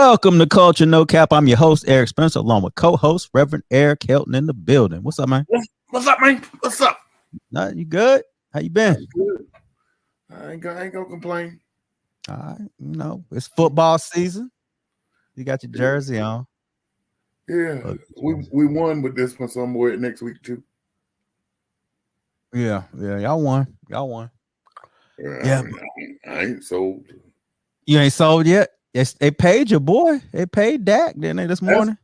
Welcome to Culture No Cap. I'm your host, Eric Spencer, along with co-host Reverend Eric Helton in the building. What's up, man? What's up, man? What's up? You good? How you been? Good. I ain't gonna complain. All right, it's football season. You got your jersey on. Yeah, we won with this one, so I'm wear it next week too. Yeah, y'all won. Yeah, I ain't sold. You ain't sold yet? Yes, they paid your boy. They paid Dak, didn't they, this morning?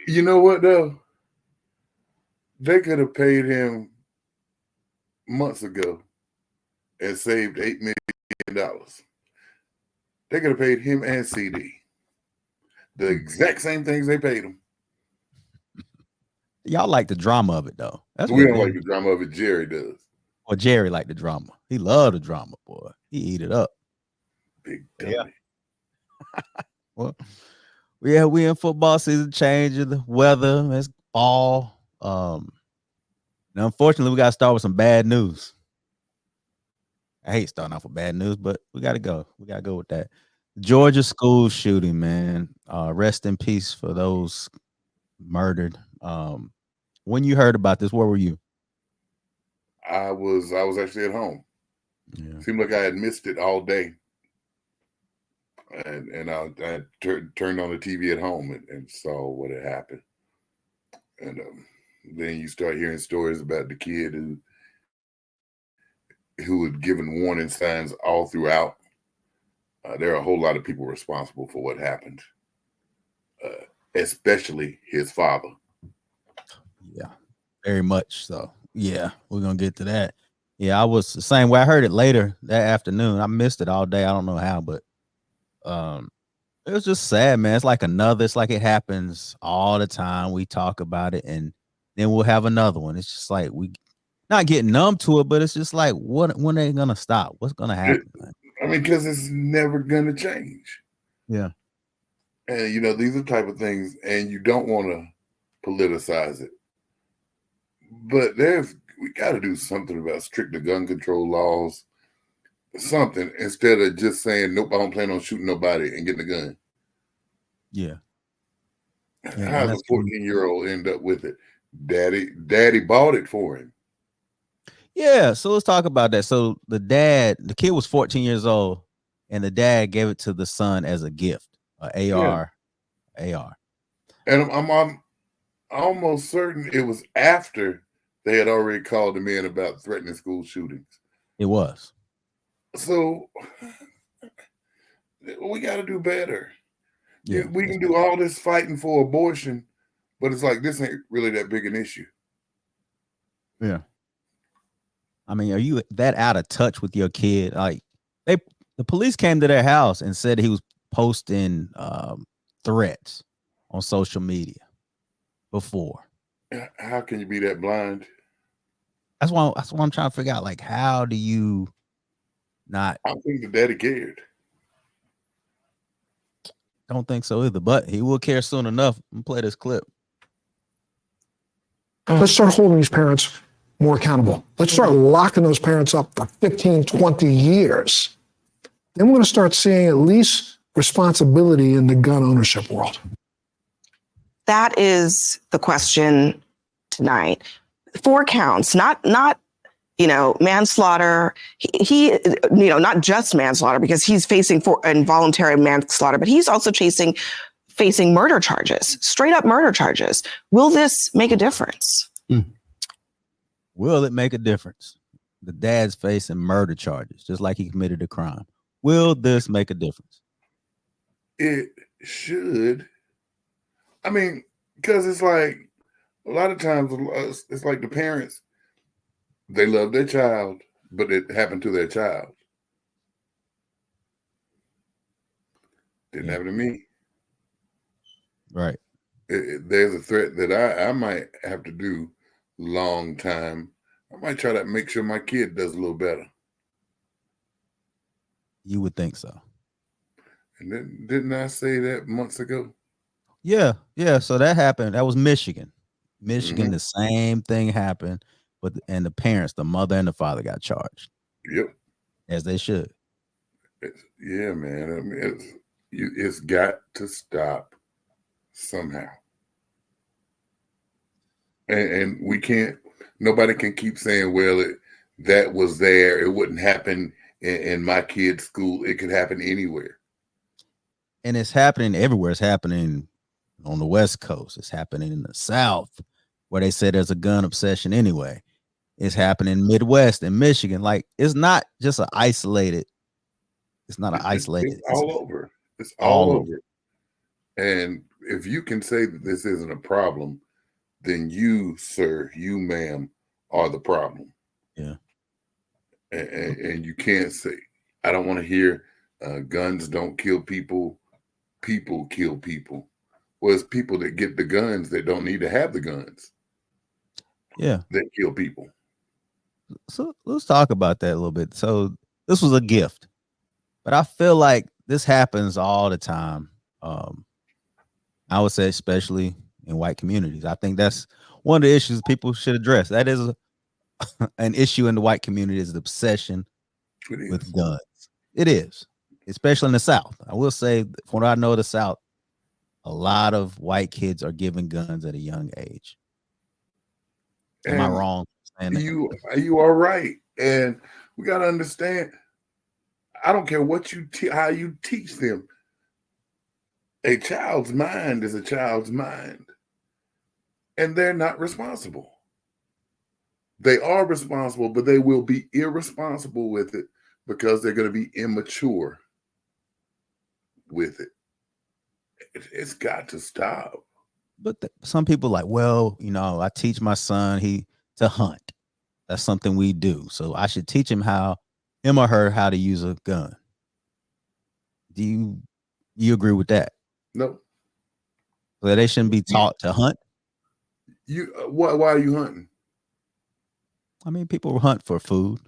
You know what though? They could have paid him months ago and saved $8 million. They could have paid him and CD the exact same things they paid him. Y'all like the drama of it though. We don't like the drama of it. Jerry does. Well, Jerry liked the drama. He loved the drama, boy. He eat it up. Big dummy. Yeah. Well, we in football season, change of the weather. It's fall. Now, unfortunately, we got to start with some bad news. I hate starting off with bad news, but we got to go. We got to go with that. Georgia school shooting, man. Rest in peace for those murdered. When you heard about this, where were you? I was actually at home. Yeah. Seemed like I had missed it all day. And I turned on the TV at home and saw what had happened. And then you start hearing stories about the kid who had given warning signs all throughout. There are a whole lot of people responsible for what happened, especially his father. Yeah, very much so. Yeah, we're going to get to that. Yeah, I was the same way. I heard it later that afternoon. I missed it all day. I don't know how, but it was just sad, man. It's like it happens all the time. We talk about it and then we'll have another one. It's just like we not getting numb to it, but it's just like, when are they gonna stop? What's gonna happen? Because it's never gonna change. Yeah. And these are the type of things, and you don't want to politicize it. But we gotta do something about stricter gun control laws. Something instead of just saying nope, I don't plan on shooting nobody and getting a gun. Yeah. How does a 14-year-old end up with it? Daddy bought it for him. Yeah, so let's talk about that. So the kid was 14 years old, and the dad gave it to the son as a gift, AR. And I'm almost certain it was after they had already called him in about threatening school shootings. It was. So we got to do better. Yeah, we can do all this fighting for abortion, but it's like this ain't really that big an issue. Yeah. I mean, are you that out of touch with your kid? Like the police came to their house and said he was posting threats on social media before. How can you be that blind? That's why I'm trying to figure out. Like, how do you not? I think the daddy cared. Don't think so either, but he will care soon enough. I'm play this clip. Let's start holding these parents more accountable. Let's start locking those parents up for 15, 20 years. Then we're going to start seeing at least responsibility in the gun ownership world. That is the question tonight. 4 counts, not manslaughter. He not just manslaughter, because he's facing involuntary manslaughter, but he's also facing murder charges, straight up murder charges. Will this make a difference? Will it make a difference? The dad's facing murder charges, just like he committed a crime. Will this make a difference? It should. I mean, because it's like a lot of times it's like the parents, they love their child, but it happened to their child. Didn't happen to me. Right. There's a threat that I might have to do long time. I might try to make sure my kid does a little better. You would think so. And then, didn't I say that months ago? Yeah. So that happened. That was Michigan. The same thing happened, and the parents, the mother and the father, got charged. Yep. As they should. Yeah, man. I mean, It's got to stop somehow. And we can't, nobody can keep saying, well, that was there. It wouldn't happen in my kid's school. It could happen anywhere. And it's happening everywhere. It's happening on the West Coast. It's happening in the South, where they say there's a gun obsession anyway. It's happening Midwest and Michigan. Like, it's not just an isolated. It's not an isolated. It's all over. It's all all over. over. And if you can say that this isn't a problem, then you, sir, you, ma'am, are the problem. Yeah. And you can't say, I don't want to hear guns don't kill people. People kill people. Well, it's people that get the guns that don't need to have the guns. Yeah. That kill people. So let's talk about that a little bit. So this was a gift, but I feel like this happens all the time. I would say, especially in white communities. I think that's one of the issues people should address. That is an issue in the white community, is the obsession with guns. It is, especially in the South. I will say, from what I know of the South, a lot of white kids are given guns at a young age. Am I wrong? You are right. And we got to understand, I don't care what how you teach them. A child's mind is a child's mind. And they're not responsible. They are responsible, but they will be irresponsible with it because they're going to be immature with it. It's got to stop. But some people like, well, I teach my son to hunt. That's something we do. So I should teach him him or her how to use a gun. Do you agree with that? No. So they shouldn't be taught to hunt? Why are you hunting? I mean, people hunt for food.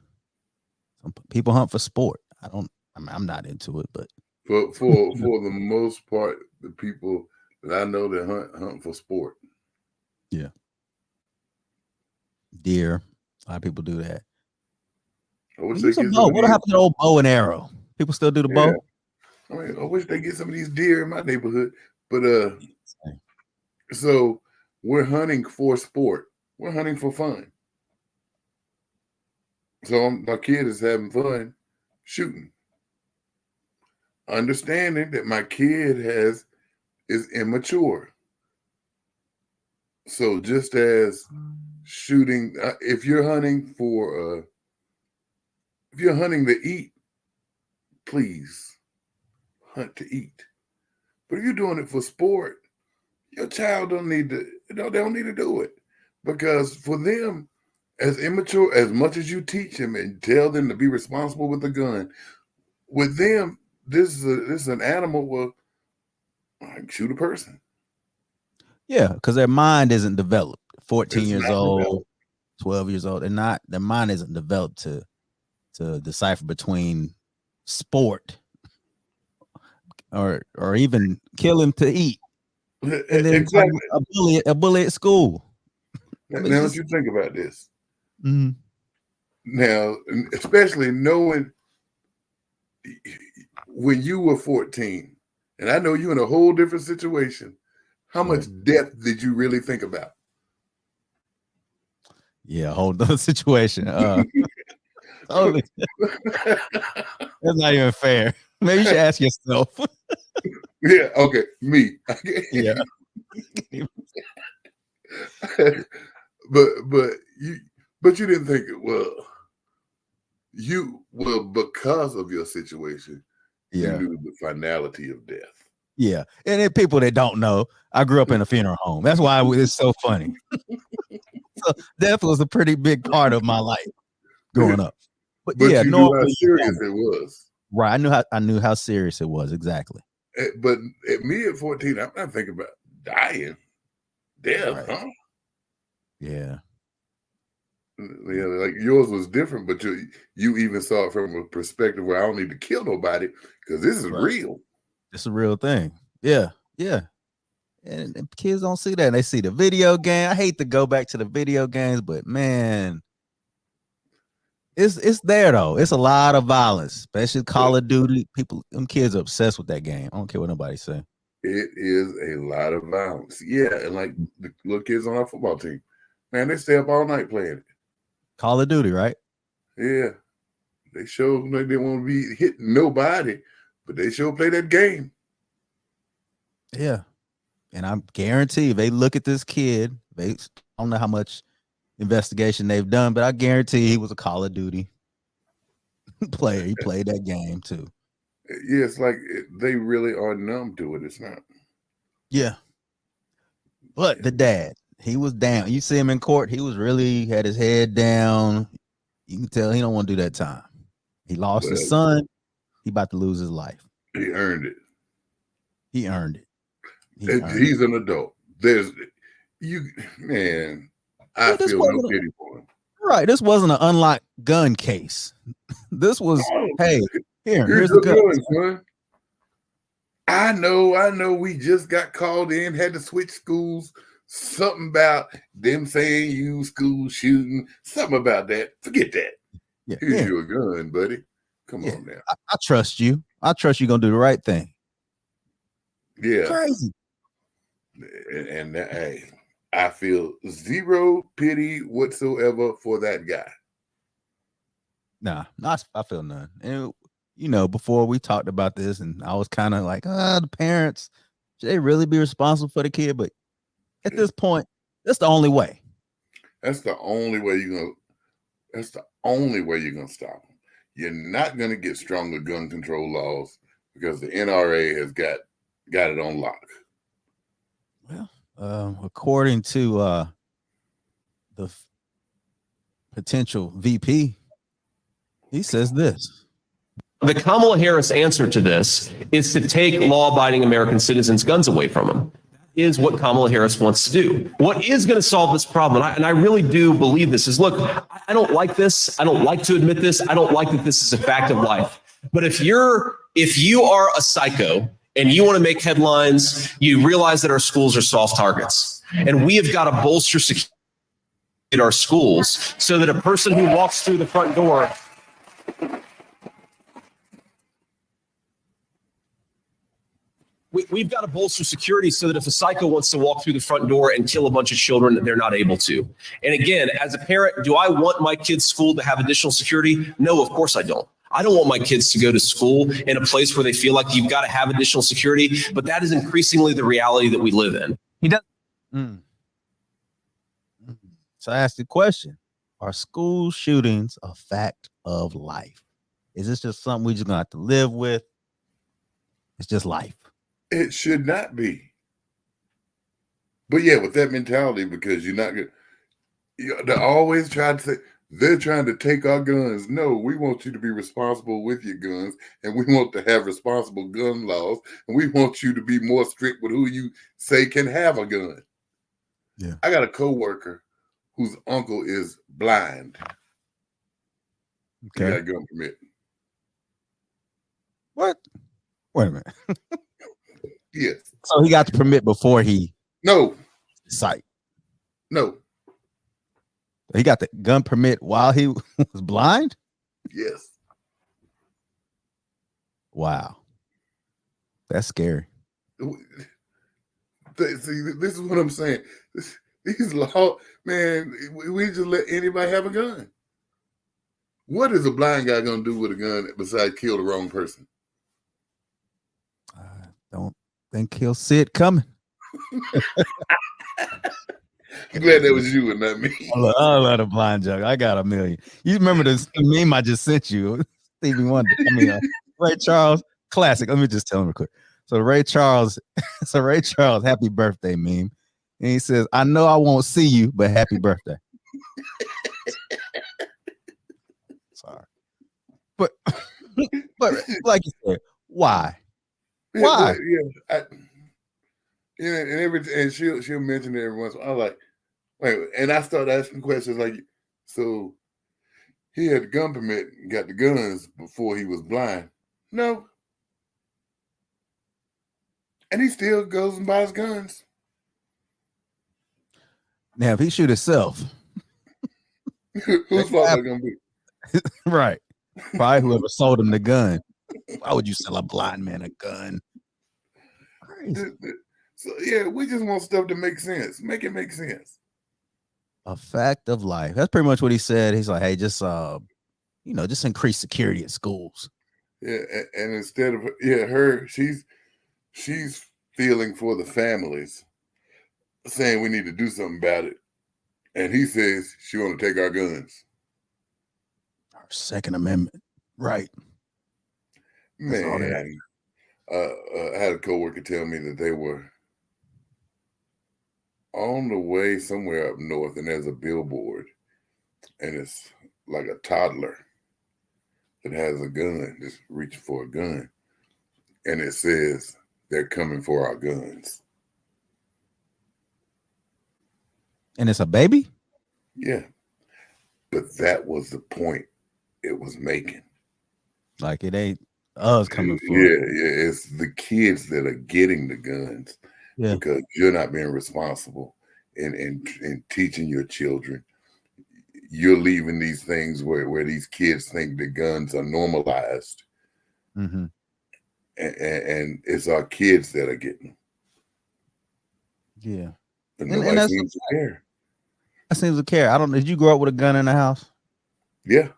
Some people hunt for sport. I'm not into it, but for the most part, the people that I know that hunt for sport. Yeah. Deer. A lot of people do that. What happened to the old bow and arrow? People still do the bow? I mean, I wish they get some of these deer in my neighborhood. But so we're hunting for sport. We're hunting for fun. So my kid is having fun shooting. Understanding that my kid is immature. So just as shooting, if you're hunting to eat, please hunt to eat. But if you're doing it for sport, your child don't need to do it, because for them, as immature, as much as you teach them and tell them to be responsible with the gun, with them, this is an animal. Well, I can shoot a person. Yeah, because their mind isn't developed. 14 years old, 12 years old. Their mind isn't developed to decipher between sport or even killing to eat. And then exactly. a bully at school. Now, what you think about this? Mm-hmm. Now, especially knowing when you were 14, and I know you're in a whole different situation, how much death did you really think about? Yeah, a whole other situation. Totally. That's not even fair. Maybe you should ask yourself. Yeah, okay, me. Yeah. but you didn't think it. Well, because of your situation, you knew the finality of death. Yeah, and then people that don't know, I grew up in a funeral home. That's why it's so funny. So death was a pretty big part of my life growing up. But yeah, you knew how serious it was. Right, I knew how serious it was, exactly. But at me at 14, I'm not thinking about dying, death, right. Huh? Yeah. Yeah, like yours was different, but you even saw it from a perspective where I don't need to kill nobody because this is real. It's a real thing. Yeah, yeah. And kids don't see that. They see the video game. I hate to go back to the video games, but man, It's there though. It's a lot of violence, especially Call of Duty. Them kids are obsessed with that game. I don't care what nobody say. It is a lot of violence. Yeah, and like the little kids on our football team, man, they stay up all night playing it. Call of Duty, right? Yeah, they show like they want to be hitting nobody, but they sure play that game. Yeah, and I'm guarantee if they look at this kid, I don't know how much investigation they've done, but I guarantee he was a Call of Duty player. He played that game too. Yeah, it's like they really are numb to it. It's not. Yeah. But the dad, he was down. You see him in court, he was really had his head down. You can tell he don't want to do that time. He lost his son. He about to lose his life. He earned it. He earned it. He's an adult. Man, I feel no pity for him. Right. This wasn't an unlocked gun case. This was, hey, here's the gun, son. I know we just got called in, had to switch schools. Something about them saying you school shooting. Something about that. Forget that. Yeah, here's your gun, buddy. Come on now. I trust you. I trust you're gonna do the right thing. Yeah. Crazy. And hey, I feel zero pity whatsoever for that guy. Nah, I feel none. And before we talked about this, and I was kind of like, the parents, should they really be responsible for the kid? But at this point, that's the only way. That's the only way you're gonna stop them. You're not gonna get stronger gun control laws because the NRA has got it on lock. Well, according to the potential VP, he says this. The Kamala Harris answer to this is to take law-abiding American citizens' guns away from them. That is what Kamala Harris wants to do. What is going to solve this problem, and I really do believe this, is, look, I don't like this. I don't like to admit this. I don't like that this is a fact of life. But if you are a psycho and you want to make headlines, you realize that our schools are soft targets. And we have got to bolster security at our schools so that a person who walks through the front door we've got to bolster security so that if a psycho wants to walk through the front door and kill a bunch of children, they're not able to. And again, as a parent, do I want my kids' school to have additional security? No, of course I don't. I don't want my kids to go to school in a place where they feel like you've got to have additional security, but that is increasingly the reality that we live in. He does. So I asked the question, are school shootings a fact of life? Is this just something we just gonna have to live with? It's just life. It should not be. But yeah, with that mentality, because you're not going to, they always try to say, they're trying to take our guns. No, we want you to be responsible with your guns, and we want to have responsible gun laws, and we want you to be more strict with who you say can have a gun. Yeah. I got a coworker whose uncle is blind. Okay. He got a gun permit. What? Wait a minute. Yes. So he got the permit before he sight. No. He got the gun permit while he was blind? Yes. Wow. That's scary. See, this is what I'm saying. These laws, man, we just let anybody have a gun. What is a blind guy going to do with a gun besides kill the wrong person? I don't think he'll see it coming. I'm glad that was you and not me. I love the blind joke. I got a million. You remember the meme I just sent you? Stevie Wonder. Ray Charles, classic. Let me just tell him real quick. So Ray Charles, happy birthday meme. And he says, I know I won't see you, but happy birthday. Sorry. But like you said, why? Why? And she'll mention it every once in a while. I'm like, wait, and I start asking questions like, so he had the gun permit and got the guns before he was blind. No. And he still goes and buys guns. Now, if he shoot himself, whose fault that gonna be? Right. Probably whoever sold him the gun. Why would you sell a blind man a gun? Crazy. So yeah, we just want stuff to make sense. Make it make sense. A fact of life. That's pretty much what he said. He's like, hey, just just increase security at schools. Yeah, and instead of her, she's feeling for the families, saying we need to do something about it. And he says she want to take our guns. Our Second Amendment. Right. Man, I had a coworker tell me that they were on the way somewhere up north, and there's a billboard, and it's like a toddler that has a gun, just reaching for a gun, and it says they're coming for our guns. And it's a baby? Yeah, but that was the point it was making. Like it ain't us coming for it's the kids that are getting the guns because you're not being responsible in teaching your children. You're leaving these things where these kids think the guns are normalized. Mm-hmm. And it's our kids that are getting them. Yeah. And nobody seems to care. That seems to care. Did you grow up with a gun in the house? Yeah.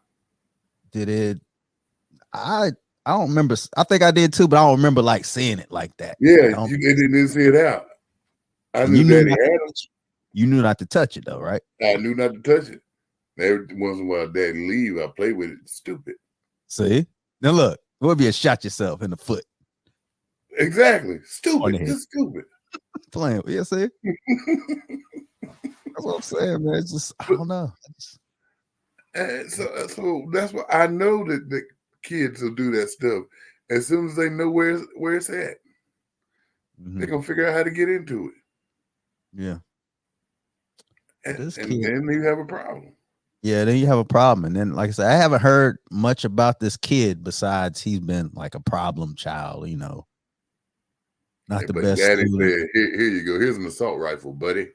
Did it? I don't remember. I think I did too, but I don't remember like seeing it like that. Yeah, you didn't see it out. I knew Daddy had it. You knew not to touch it though, right? I knew not to touch it. Every once in a while, Daddy leave, I play with it. Stupid. See? Now look, what if you shot yourself in the foot? Exactly. Stupid. Just stupid. Playing. Yeah, see? That's what I'm saying, man. It's just, I don't know. And so that's what I know that the kids will do that stuff as soon as they know where it's at. Mm-hmm. They're gonna figure out how to get into it. Yeah. And then you have a problem. Yeah, then you have a problem. And then, like I said, I haven't heard much about this kid besides he's been like a problem child, Not the best. Daddy said, here you go. Here's an assault rifle, buddy.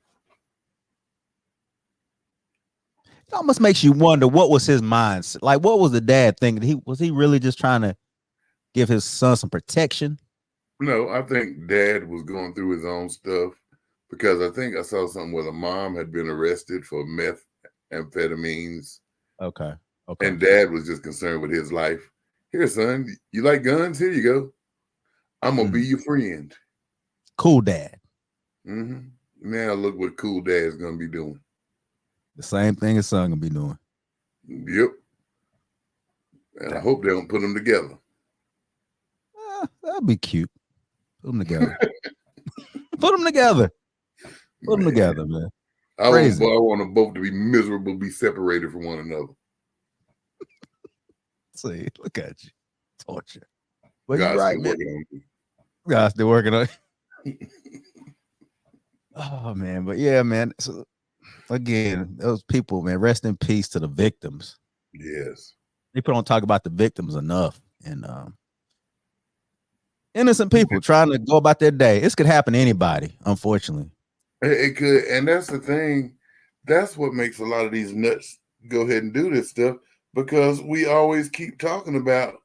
It almost makes you wonder what was his mindset. Like, what was the dad thinking? Was he really just trying to give his son some protection? No, I think Dad was going through his own stuff because I think I saw something where the mom had been arrested for methamphetamines. Okay. And Dad was just concerned with his life. Here, son, you like guns? Here you go. I'm gonna be your friend. Cool dad. Mm-hmm. Now look what cool dad's gonna be doing. The same thing his son gonna be doing. Yep. And I hope they don't put them together. That'd be cute. Put them together. Put them together. Put them together, man. I want them both to be miserable, be separated from one another. See, look at you. Torture. But you're right, man. God's still working on it. Oh, man. But yeah, man. So, again, those people, man, rest in peace to the victims. Yes. People don't talk about the victims enough. And innocent people trying to go about their day. This could happen to anybody, unfortunately. It could. And that's the thing. That's what makes a lot of these nuts go ahead and do this stuff, because we always keep talking about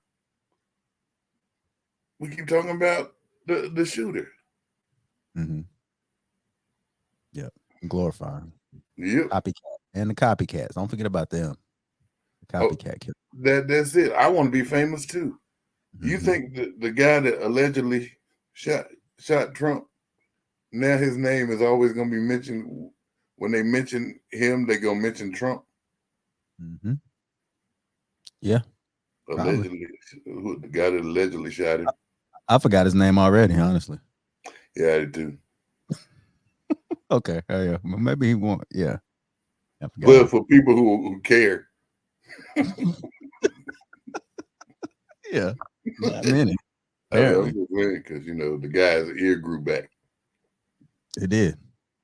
the shooter. Mm-hmm. Yep. Glorifying. Yep. Copycat. And the copycats. Don't forget about them. The copycat killer. That's it. I want to be famous too. Mm-hmm. You think the guy that allegedly shot Trump, now his name is always going to be mentioned? When they mention him, they going to mention Trump? Mm-hmm. Yeah. Allegedly. The guy that allegedly shot him. I forgot his name already, honestly. Yeah, I did too. Okay. Oh, yeah. Maybe he won't. Yeah. Well, for people who care. Yeah. Not many. Apparently. Because, the guy's ear grew back. It did.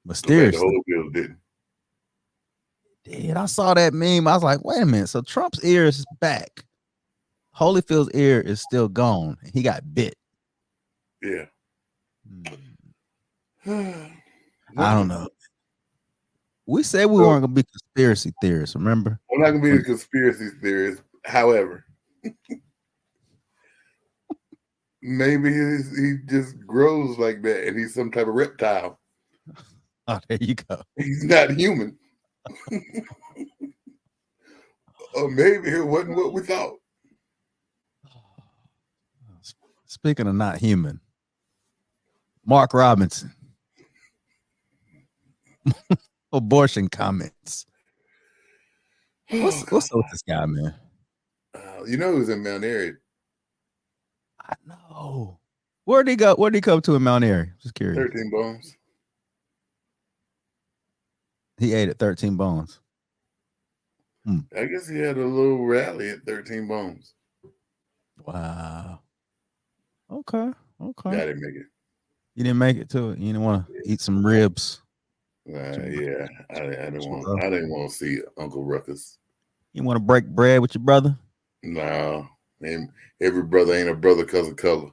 Mysteriously. The whole bill didn't. Did. I saw that meme. I was like, wait a minute. So Trump's ear is back. Holyfield's ear is still gone. He got bit. Yeah. I don't know. We said we weren't going to be conspiracy theorists, remember? We're not going to be a conspiracy theorist, However, maybe he just grows like that and he's some type of reptile. Oh, there you go. He's not human. Or maybe it wasn't what we thought. Speaking of not human, Mark Robinson. Abortion comments. What's up with this guy, man? You know he was in Mount Airy. I know. Where'd he go? Where'd he come to in Mount Airy? Just curious. 13 Bones. He ate at 13 Bones. I guess he had a little rally at 13 Bones. Wow. Okay. I didn't make it. You didn't make it to it. You didn't want to eat some ribs. Yeah, I didn't want to see Uncle Ruckus. You want to break bread with your brother? No, and every brother ain't a brother because of color.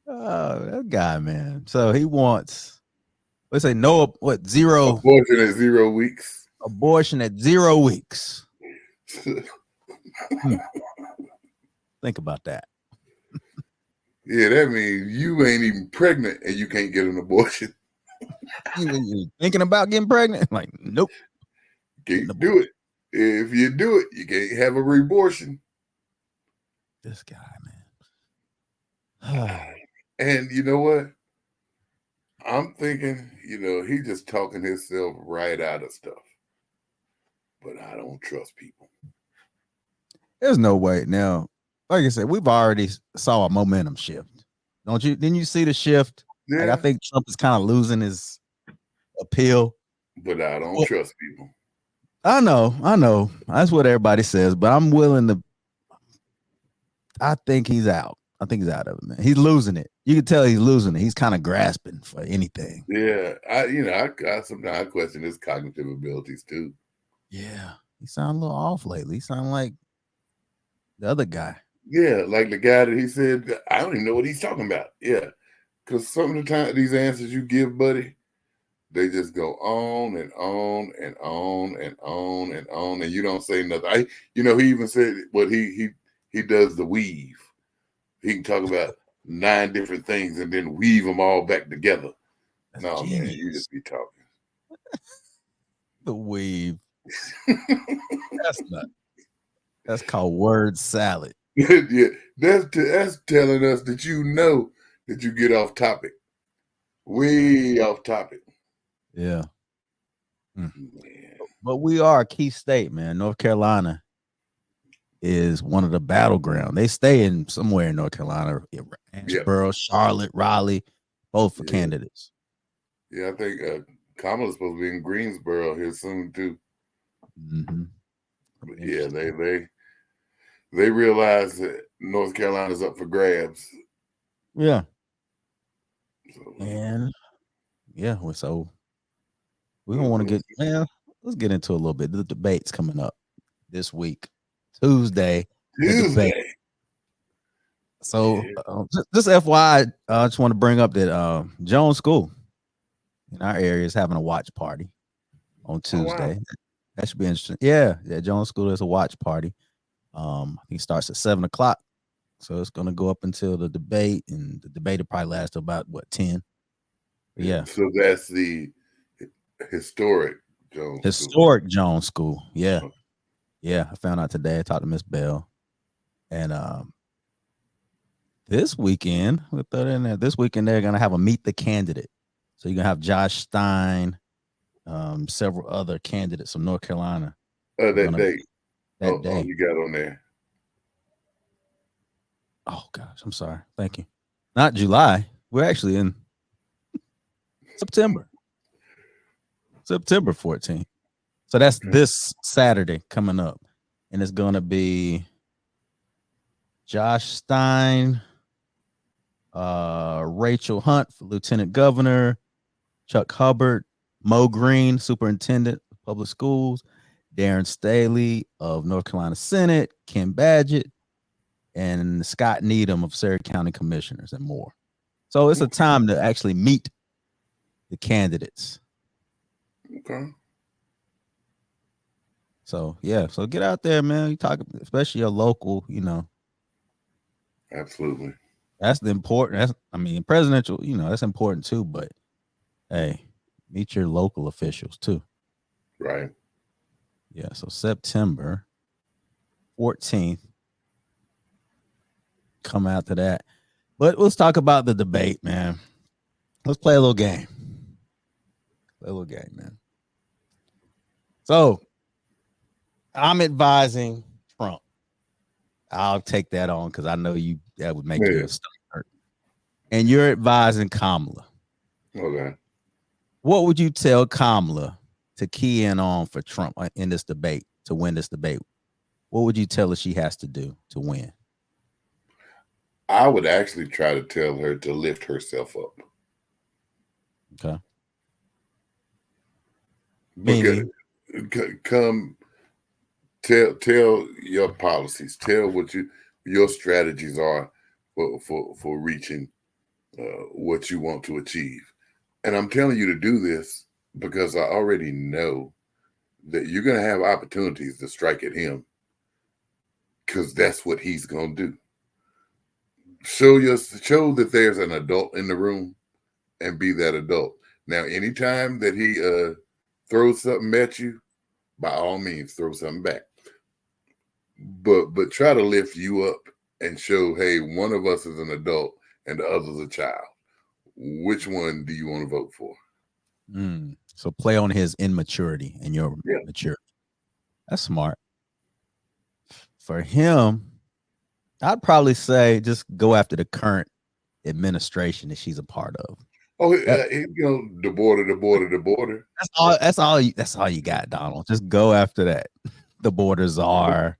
Oh, that guy, man. So he wants, let's say, zero abortion at 0 weeks. Abortion at 0 weeks. Think about that. Yeah, that means you ain't even pregnant and you can't get an abortion. You thinking about getting pregnant? Like, nope. Can't do it. If you do it, you can't have a re-abortion. This guy, man. And you know what? I'm thinking, he's just talking himself right out of stuff. But I don't trust people. There's no way. Now, like I said, we've already saw a momentum shift. Don't you? Didn't you see the shift? Yeah. Like, I think Trump is kind of losing his appeal. But I don't trust people. I know. That's what everybody says, but I'm willing to. I think he's out. I think he's out of it, man. He's losing it. You can tell he's losing it. He's kind of grasping for anything. Yeah, sometimes I question his cognitive abilities too. Yeah, he sounds a little off lately. He sounds like the other guy. Yeah, like the guy that he said, I don't even know what he's talking about. Yeah, because some of the time these answers you give, buddy, they just go on and on and on and on and on, and you don't say nothing. He even said what he does the weave. He can talk about 9 different things and then weave them all back together. That's no, genius. man, you just be talking. The weave. That's called word salad. Yeah, that's telling us that that you get off topic. Way off topic. Yeah. But we are a key state, man. North Carolina is one of the battlegrounds. They stay in somewhere in North Carolina, Asheboro, Charlotte, Raleigh, both for candidates. Yeah, I think Kamala's supposed to be in Greensboro here soon too. Mm-hmm. But yeah, they realize that North Carolina's up for grabs. Yeah. So, and so we don't want to get, let's get into a little bit. The debate's coming up this week, Tuesday. The debate. So just FYI, I just want to bring up that Jones School in our area is having a watch party on Tuesday. Oh, wow. That should be interesting. Yeah, Jones School is a watch party. I think it starts at 7:00. So it's going to go up until the debate, and the debate will probably last about 10. Yeah. So that's the historic Jones School. Yeah. Yeah. I found out today. I talked to Miss Bell. And this weekend, we'll throw it in there. This weekend, they're going to have a meet the candidate. So you're going to have Josh Stein, several other candidates from North Carolina. That day. That day. You got on there. Oh, gosh. I'm sorry. Thank you. Not July. We're actually in September 14th. So that's this Saturday coming up. And it's going to be Josh Stein, Rachel Hunt for Lieutenant Governor, Chuck Hubbard, Mo Green, Superintendent of Public Schools, Darren Staley of North Carolina Senate, Ken Badgett, and Scott Needham of Surrey County Commissioners, and more. So it's a time to actually meet the candidates. Okay. So yeah, so get out there, man. You talk, especially your local, Absolutely. that's the important. Presidential, that's important too. But hey, meet your local officials too. Right. Yeah. So September 14th, come after that. But let's talk about the debate, man. Let's play a little game. Man. So I'm advising Trump. I'll take that on because I know that would make Yeah. your stomach hurt. And you're advising Kamala. Okay. What would you tell Kamala to key in on for Trump in this debate, to win this debate? What would you tell her she has to do to win? I would actually try to tell her to lift herself up. Okay. Meaning, come tell your policies, tell what your strategies are for reaching what you want to achieve. And I'm telling you to do this because I already know that you're going to have opportunities to strike at him because that's what he's going to do. Show that there's an adult in the room and be that adult. Now, anytime that he throws something at you, by all means, throw something back. But try to lift you up and show, hey, one of us is an adult and the other's a child. Which one do you want to vote for? So play on his immaturity and your maturity. That's smart. For him, I'd probably say just go after the current administration that she's a part of. Oh, the border. That's all you got, Donald. Just go after that. The borders are.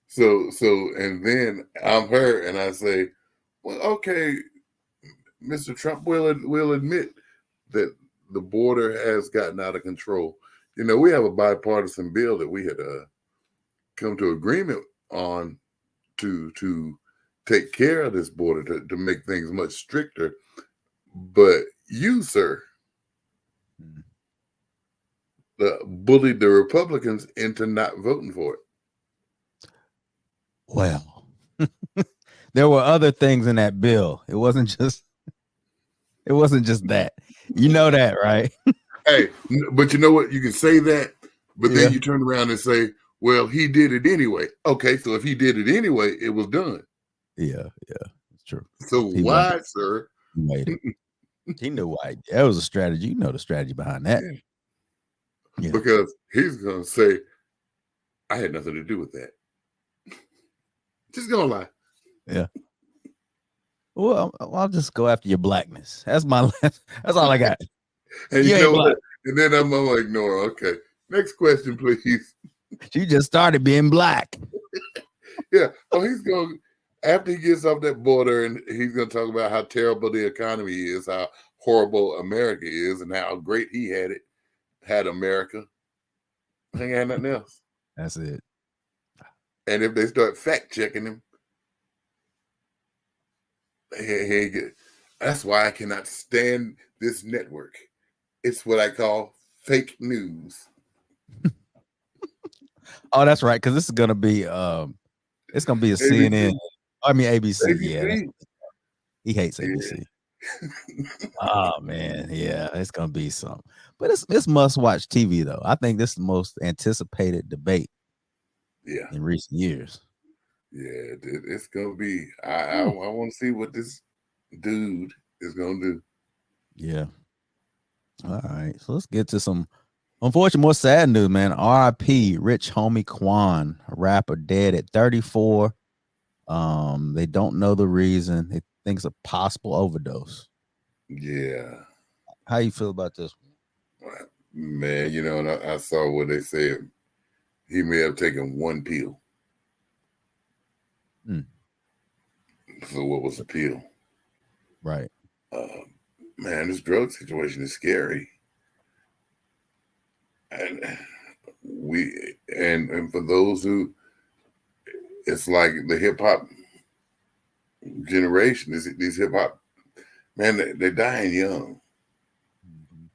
So, and then I'm her, and I say, well, okay, Mr. Trump will admit that the border has gotten out of control. We have a bipartisan bill that we had come to agreement on to take care of this border, to make things much stricter. But you, sir, bullied the Republicans into not voting for it. Well, there were other things in that bill. It wasn't just that. You know that, right? Hey, but you know what? You can say that, but then you turn around and say, well, he did it anyway. Okay, so if he did it anyway, it was done. Yeah, it's true. So why, sir? He waited. He knew why. That was a strategy. You know the strategy behind that. Yeah. Because he's going to say, I had nothing to do with that. Just going to lie. Yeah. Well, I'll just go after your blackness. That's all I got. And you know what? And then I'm going to ignore. Okay. Next question, please. You just started being black. Yeah. Oh, he's going to, after he gets off that border, and he's going to talk about how terrible the economy is, how horrible America is, and how great he had America. I ain't had nothing else. That's it. And if they start fact checking him, that's why I cannot stand this network. It's what I call fake news. Oh, that's right. Because this is gonna be it's gonna be a CNN. I mean ABC. Yeah, he hates ABC. Oh man, yeah, it's gonna be something. But it's must-watch TV though. I think this is the most anticipated debate. In recent years. Yeah, it's gonna be. I want to see what this dude is gonna do. Yeah. All right, so let's get to some unfortunate, more sad news, man. R.I.P. Rich Homie QUAN, a rapper, dead at 34. They don't know the reason. They think it's a possible overdose. Yeah. How you feel about this? Man, and I saw what they said. He may have taken one pill. So what was the pill? Right. Man, this drug situation is scary. And and for those who, it's like the hip hop generation, these hip hop, man, they're dying young.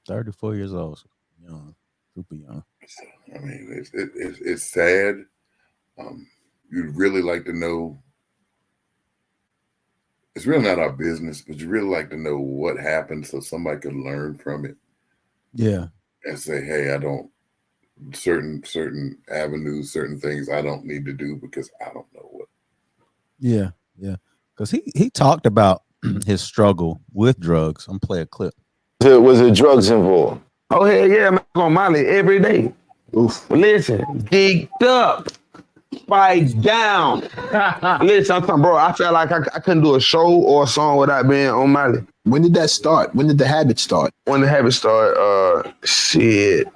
34 years old. Young, super young. I mean, it's sad. You'd really like to know. It's really not our business, but you really like to know what happened so somebody could learn from it. Yeah. And say, hey, I don't certain avenues, certain things I don't need to do because I don't know what. Yeah. Because he talked about his struggle with drugs. I'm gonna play a clip. Was it drugs involved? Oh, hell yeah, man. I'm on Molly every day. Oof. Listen, geeked up, spikes down. Listen, I'm talking, bro, I felt like I couldn't do a show or a song without being on Molly. When did that start? When did the habit start? When the habit started, shit.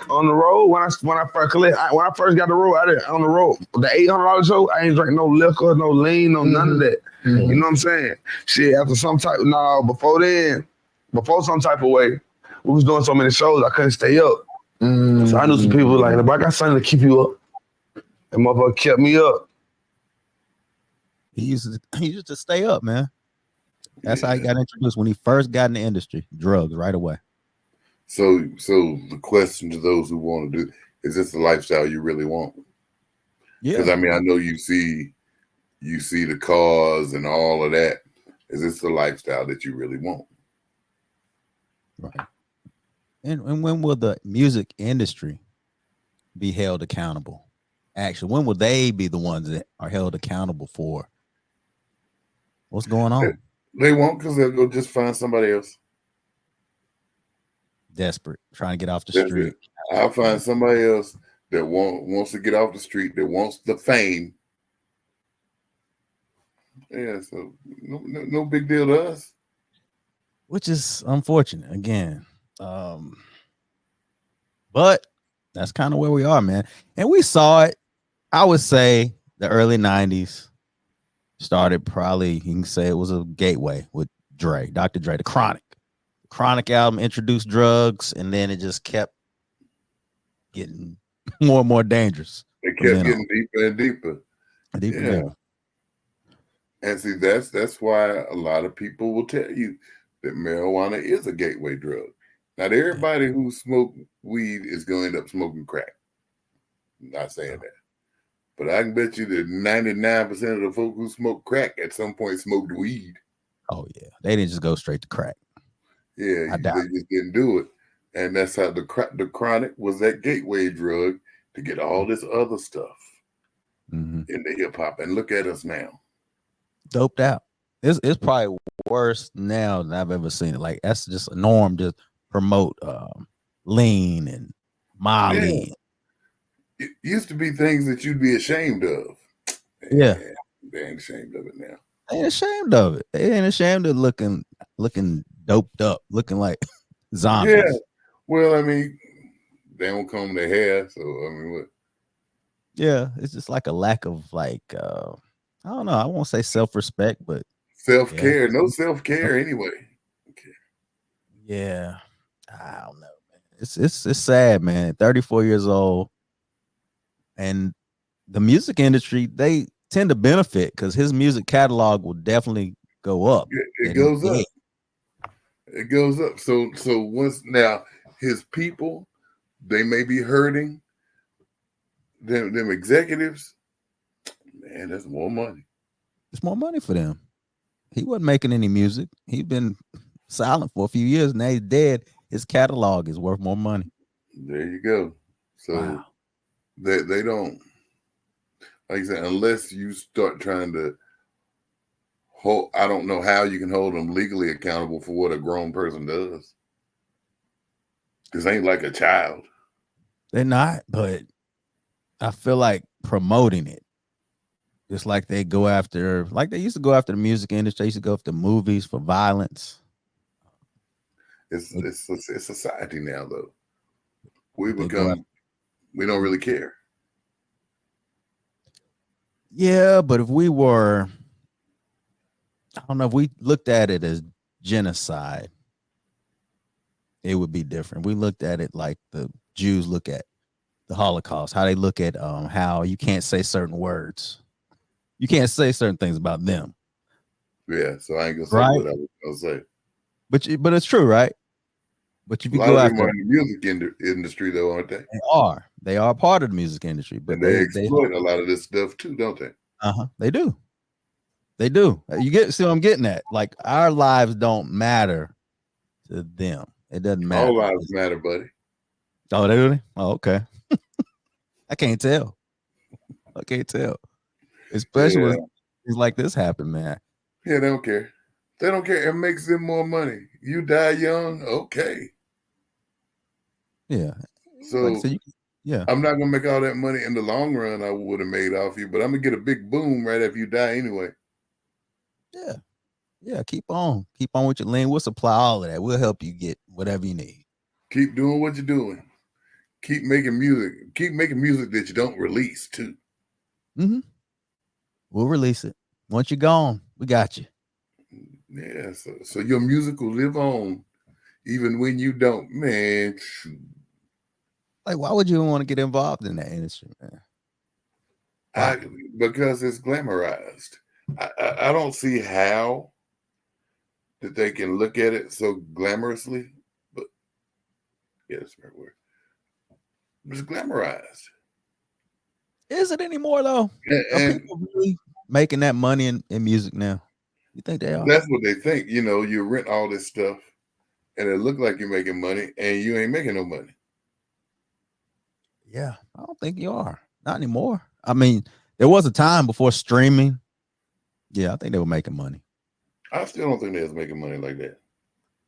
On the road, when I first got the road, on the road, the $800 show, I ain't drink no liquor, no lean, no none of that. Mm-hmm. You know what I'm saying? Shit, after before some type of way, we was doing so many shows, I couldn't stay up. Mm-hmm. So I knew some people like, I got something to keep you up. And motherfucker kept me up. He used to stay up, man. That's how he got introduced when he first got in the industry. Drugs right away. So the question to those who want to do, is this the lifestyle you really want? Yeah. Because I mean, I know you see the cars and all of that. Is this the lifestyle that you really want? Right. And when will the music industry be held accountable? Actually, when will they be the ones that are held accountable for what's going on? They won't, because they'll go just find somebody else. Desperate, trying to get off the street. I'll find somebody else that wants to get off the street, that wants the fame. Yeah, so no big deal to us. Which is unfortunate again. But that's kind of where we are, man. And we saw it, I would say, the early 90s. Started probably, you can say it was a gateway with Dre, Dr. Dre, the Chronic. Chronic album introduced drugs, and then it just kept getting more and more dangerous. It kept getting deeper and deeper. Deeper. And see, that's why a lot of people will tell you that marijuana is a gateway drug. Not everybody who smokes weed is going to end up smoking crack. I'm not saying that. But I can bet you that 99% of the folk who smoke crack at some point smoked weed. Oh, yeah. They didn't just go straight to crack. Yeah, they just didn't do it. And that's how the Chronic was that gateway drug to get all this other stuff into hip hop. And look at us now. Doped out. It's probably worse now than I've ever seen it. Like, that's just a norm to promote lean and Molly. Yeah. It used to be things that you'd be ashamed of. Yeah. They ain't ashamed of it now. They ain't ashamed of it. They ain't ashamed of looking doped up, looking like zombies. Yeah. Well, I mean, they don't comb their hair, so I mean, what? Yeah, it's just like a lack of like I don't know. I won't say self-respect, but self-care. No self-care anyway. Okay. Yeah, I don't know, man. It's sad, man. 34 years old, and the music industry, they tend to benefit because his music catalog will definitely go up. It goes up. It goes up. So once now his people, they may be hurting them executives. Man, that's more money. It's more money for them. He wasn't making any music. He'd been silent for a few years. Now he's dead. His catalog is worth more money. There you go. So they don't, like I said, unless you start trying to hold, I don't know how you can hold them legally accountable for what a grown person does. This ain't like a child. They're not, but I feel like promoting it. Just like they go after, like they used to go after the music industry. They used to go after movies for violence. It's society now, though. We don't really care. Yeah, but if we were, I don't know, if we looked at it as genocide, it would be different. We looked at it like the Jews look at the Holocaust, how they look at how you can't say certain words. You can't say certain things about them. Yeah, so I ain't gonna say what I was gonna say. But it's true, right? But if A you lot go of them after, are in the music industry, though, aren't they? they are part of the music industry, but And they they exploit a lot of this stuff too, don't they? they do. They do. You see what I'm getting at? Like our lives don't matter to them. It doesn't All matter. lives matter, buddy. Oh, they do? Oh, okay. I can't tell. I can't tell. Especially Yeah, when things like this happen, man. yeah, they don't care. They don't care. It makes them more money. You die young, okay. Yeah. Like I So said, yeah. I'm not gonna make all that money in the long run. I would have made off you, but I'm gonna get a big boom right after you die anyway. Yeah. Yeah. Keep on. Keep on with your lean. We'll supply all of that. We'll help you get whatever you need. Keep doing what you're doing. Keep making music. Keep making music that you don't release too. Mm-hmm. We'll release it. Once you're gone, we got you. Yeah, so your music will live on even when you don't, man. Like, why would you even want to get involved in that industry, man? Because it's glamorized. I don't see how that they can look at it so glamorously, but yeah, that's the right word. It's glamorized. Is it anymore though? Are And people really making that money in music now? You think they are? that's what they think. You know, you rent all this stuff and it look like you're making money and you ain't making no money. Yeah, I don't think you are. Not anymore. I mean, there was a time before streaming. Yeah, I think they were making money. I still don't think they was making money like that.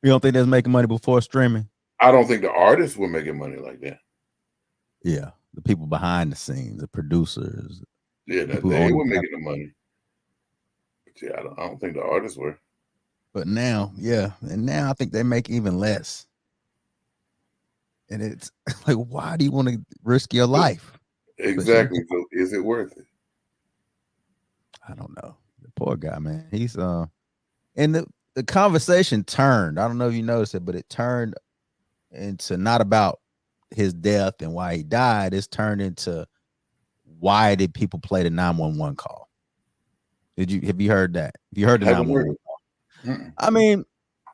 You don't think they was making money before streaming? I don't think the artists were making money like that. Yeah, the people behind the scenes, the producers. Yeah, People who they own were the making the money. But yeah, I don't think the artists were. But now, yeah, and now I think they make even less. And it's like, why do you want to risk your life? Exactly. So is it worth it? I don't know. The poor guy, man. He's and the conversation turned. I don't know if you noticed it, but it turned into not about his death and why he died. It's turned into why did people play the 911 call? Have you heard that? Have you heard the Haven't heard 911 it. call? Mm-mm. I mean,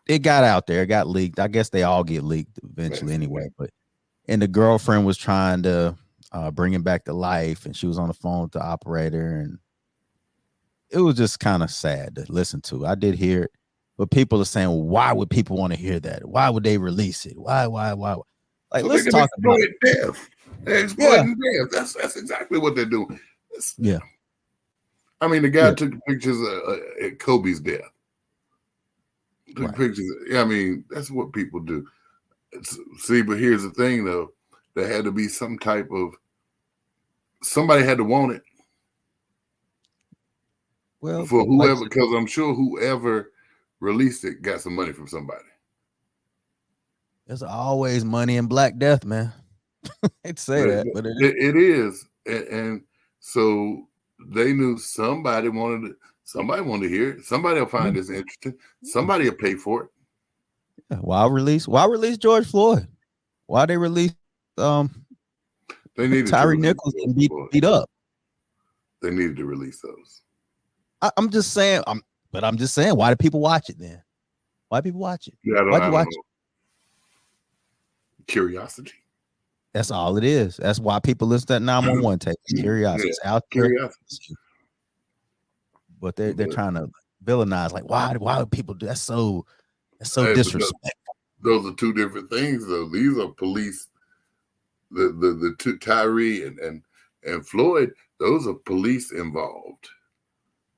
it got out there, it got leaked. I guess they all get leaked eventually anyway. But and the girlfriend was trying to bring him back to life, and she was on the phone with the operator, and it was just kind of sad to listen to. I did hear it, but people are saying, well, why would people want to hear that? Why would they release it? Why? Like, So let's they can talk about exploit death. They're exploiting death. That's exactly what they're doing. Yeah. I mean, the guy took pictures at Kobe's death. Took pictures. I mean, that's what people do. See, but here's the thing, though. There had to be some type of somebody had to want it. Well, for whoever, because I'm sure whoever released it got some money from somebody. There's always money in Black Death, man. I'd say that, but it is, and so they knew somebody wanted to hear it. Somebody will find this interesting. Somebody will pay for it. Yeah, why release George Floyd? Why they release they needed Tyree Nichols and beat up? They needed to release those. I'm just saying, I'm just saying, why do people watch it then? Why do people watch it? Yeah, Why'd you watch it? Curiosity. That's all it is. That's why people listen to that 911 tape. Curiosity. It's out there. Curiosity. But they're trying to villainize, like, why would people do that's so disrespectful. Those are two different things, though. These are police. The two Tyree and Floyd, those are police involved.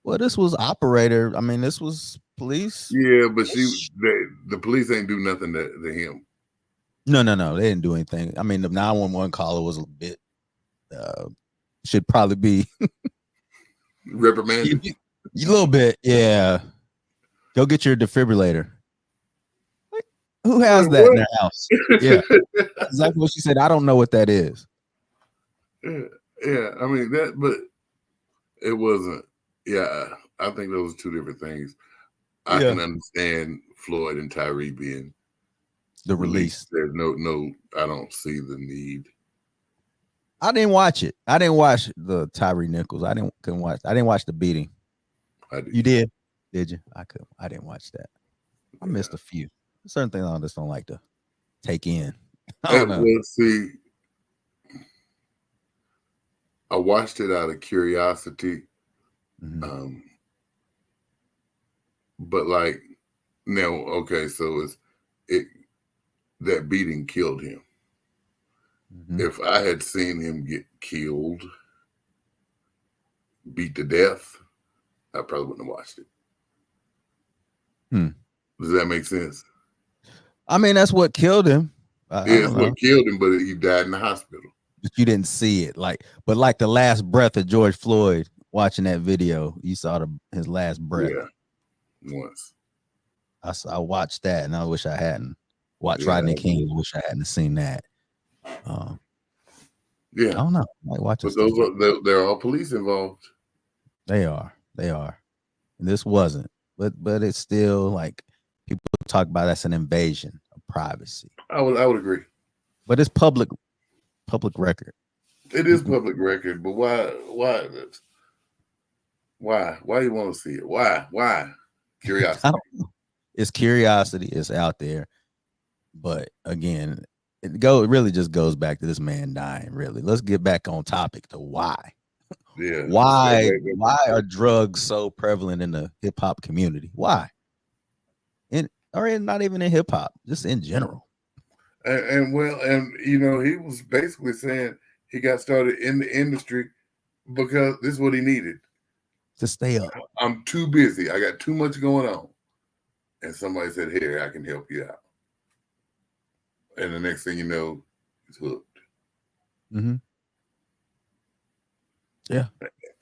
Well, this was operator. I mean, this was police. Yeah, but the police ain't do nothing to him. No, they didn't do anything. I mean, the 911 caller was a bit should probably be reprimanded. A little bit, yeah. Go get your defibrillator. Who has that in their house? Yeah, exactly what she said. I don't know what that is. Yeah. I mean that, but it wasn't. Yeah, I think those are two different things. I can understand Floyd and Tyree being the release. There's no. I don't see the need. I didn't watch it. I didn't watch the Tyree Nichols. I didn't watch the beating. You did you? I didn't watch that. I missed a few. Certain things I just don't like to take in. I don't know. Well, see, I watched it out of curiosity. Mhm. But like now, okay, so it that beating killed him. Mhm. If I had seen him get killed, beat to death, I probably wouldn't have watched it. Hmm. Does that make sense? I mean, that's what killed him. I Yeah, don't it's know. what killed him, but he died in the hospital. But you didn't see it, but like the last breath of George Floyd. Watching that video, you saw his last breath. Yeah, once. I watched that, and I wish I hadn't watched Yeah, Rodney I King. did. I wish I hadn't seen that. I Yeah, don't know. I like watching but stuff. those are they're all police involved. They are. And this wasn't, but it's still like people talk about that's an invasion of privacy. I would agree. But it's public record. It is public record, but why you want to see it? Why? Curiosity. I don't know. It's curiosity. It's out there. But again, it really just goes back to this man dying. Really, let's get back on topic to why. Yeah. Why are drugs so prevalent in the hip hop community? Why? Or not even in hip hop, just in general. And you know, he was basically saying he got started in the industry because this is what he needed to stay up. I'm too busy. I got too much going on. And somebody said, "Here, I can help you out." And the next thing you know, he's hooked. Mm-hmm. Yeah.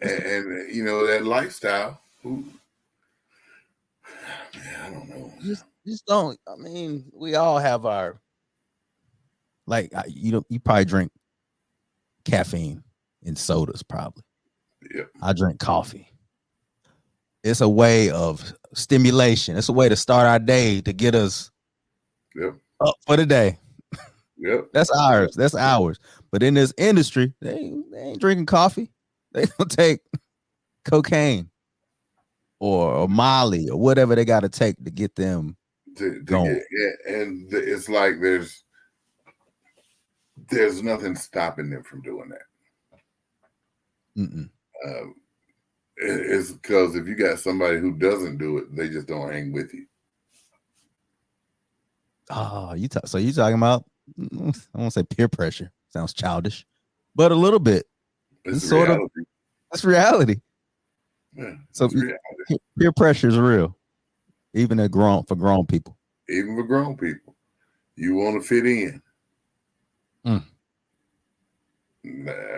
And you know, that lifestyle, I don't know. Just don't. I mean, we all have our, you probably drink caffeine in sodas, probably. Yeah. I drink coffee. It's a way of stimulation. It's a way to start our day to get us up for the day. Yep. That's ours. That's ours. But in this industry, they ain't drinking coffee. They gonna take cocaine or Molly or whatever they got to take to get them going. And it's like there's nothing stopping them from doing that. It's because if you got somebody who doesn't do it, they just don't hang with you. Oh, so you talking about? I won't say peer pressure. Sounds childish, but a little bit. It's sort reality. of. That's reality. Yeah, so reality. Peer pressure is real, even for grown people. Even for grown people, you want to fit in. I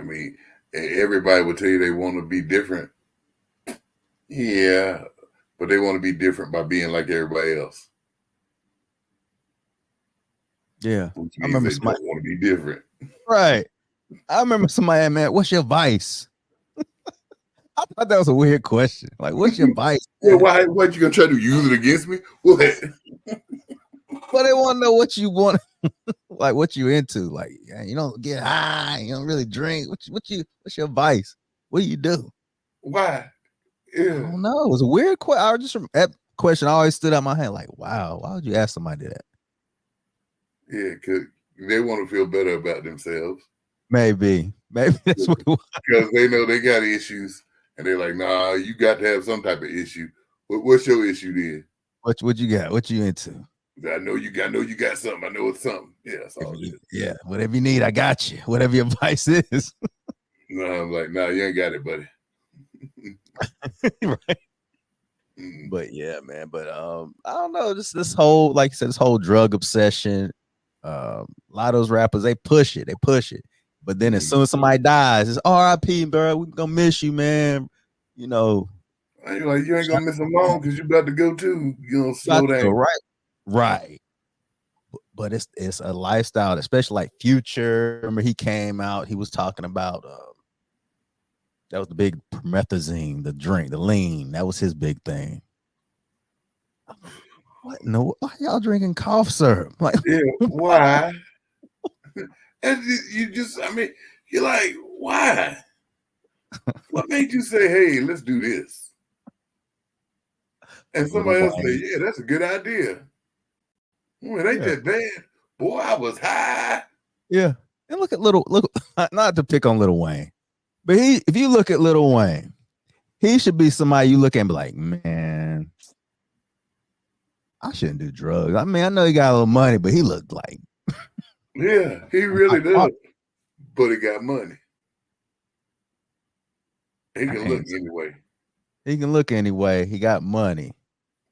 mean, everybody would tell you they want to be different. Yeah, but they want to be different by being like everybody else. Yeah, which means I remember somebody don't want to be different. Right. I remember somebody, man, what's your vice? I thought that was a weird question. Like, what's your vice? Yeah, what you gonna try to use it against me? What? Well, they want to know what you want, like what you into. Like, you don't get high, you don't really drink. What's your vice? What do you do? Why? Yeah. I don't know. It was a weird question. That question always stood out in my head. Like, wow, why would you ask somebody that? Yeah, because they want to feel better about themselves. Maybe that's what it was. Because they know they got issues, and they're like, "Nah, you got to have some type of issue." What's your issue then? What you got? What you into? I know you got something. I know it's something. Yeah, that's all it is. Yeah, whatever you need, I got you. Whatever your vice is. No, I'm like, nah, you ain't got it, buddy. Right. But yeah, man. But I don't know. This whole, like you said, this whole drug obsession. A lot of those rappers, they push it. But then as soon as somebody dies, it's R.I.P. bro. We're gonna miss you, man. You know. Like, you ain't gonna miss them long because you about to go too. You know, slow down. Right. But it's a lifestyle, especially like Future. Remember, he came out, he was talking about that was the big promethazine, the drink, the lean. That was his big thing. What? No, why y'all drinking cough syrup? Like, yeah, why? And you just, I mean, you're like, why? What made you say, "Hey, let's do this"? And somebody else say, "Yeah, that's a good idea." Well, it ain't that bad, Boy, I was high. Yeah. And look, not to pick on Lil Wayne, but if you look at Lil Wayne, he should be somebody you look at and be like, man, I shouldn't do drugs. I mean, I know he got a little money, but he looked like. Yeah, he really does. But he got money. He can look anyway. He can look anyway. He got money.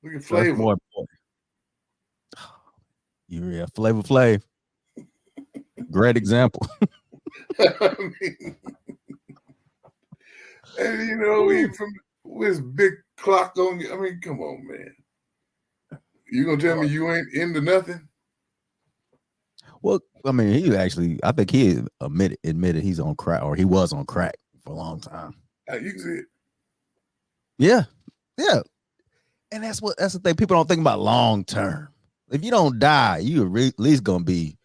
Look at Flavor. More important. Yeah, Flavor Flav. Great example. I mean, and you know, he from with his big clock on you. I mean, come on, man. You gonna tell me you ain't into nothing? Well, I mean, I think he admitted he's on crack, or he was on crack for a long time. You can see it. Yeah. Yeah. And that's the thing. People don't think about long term. If you don't die, you at least gonna be,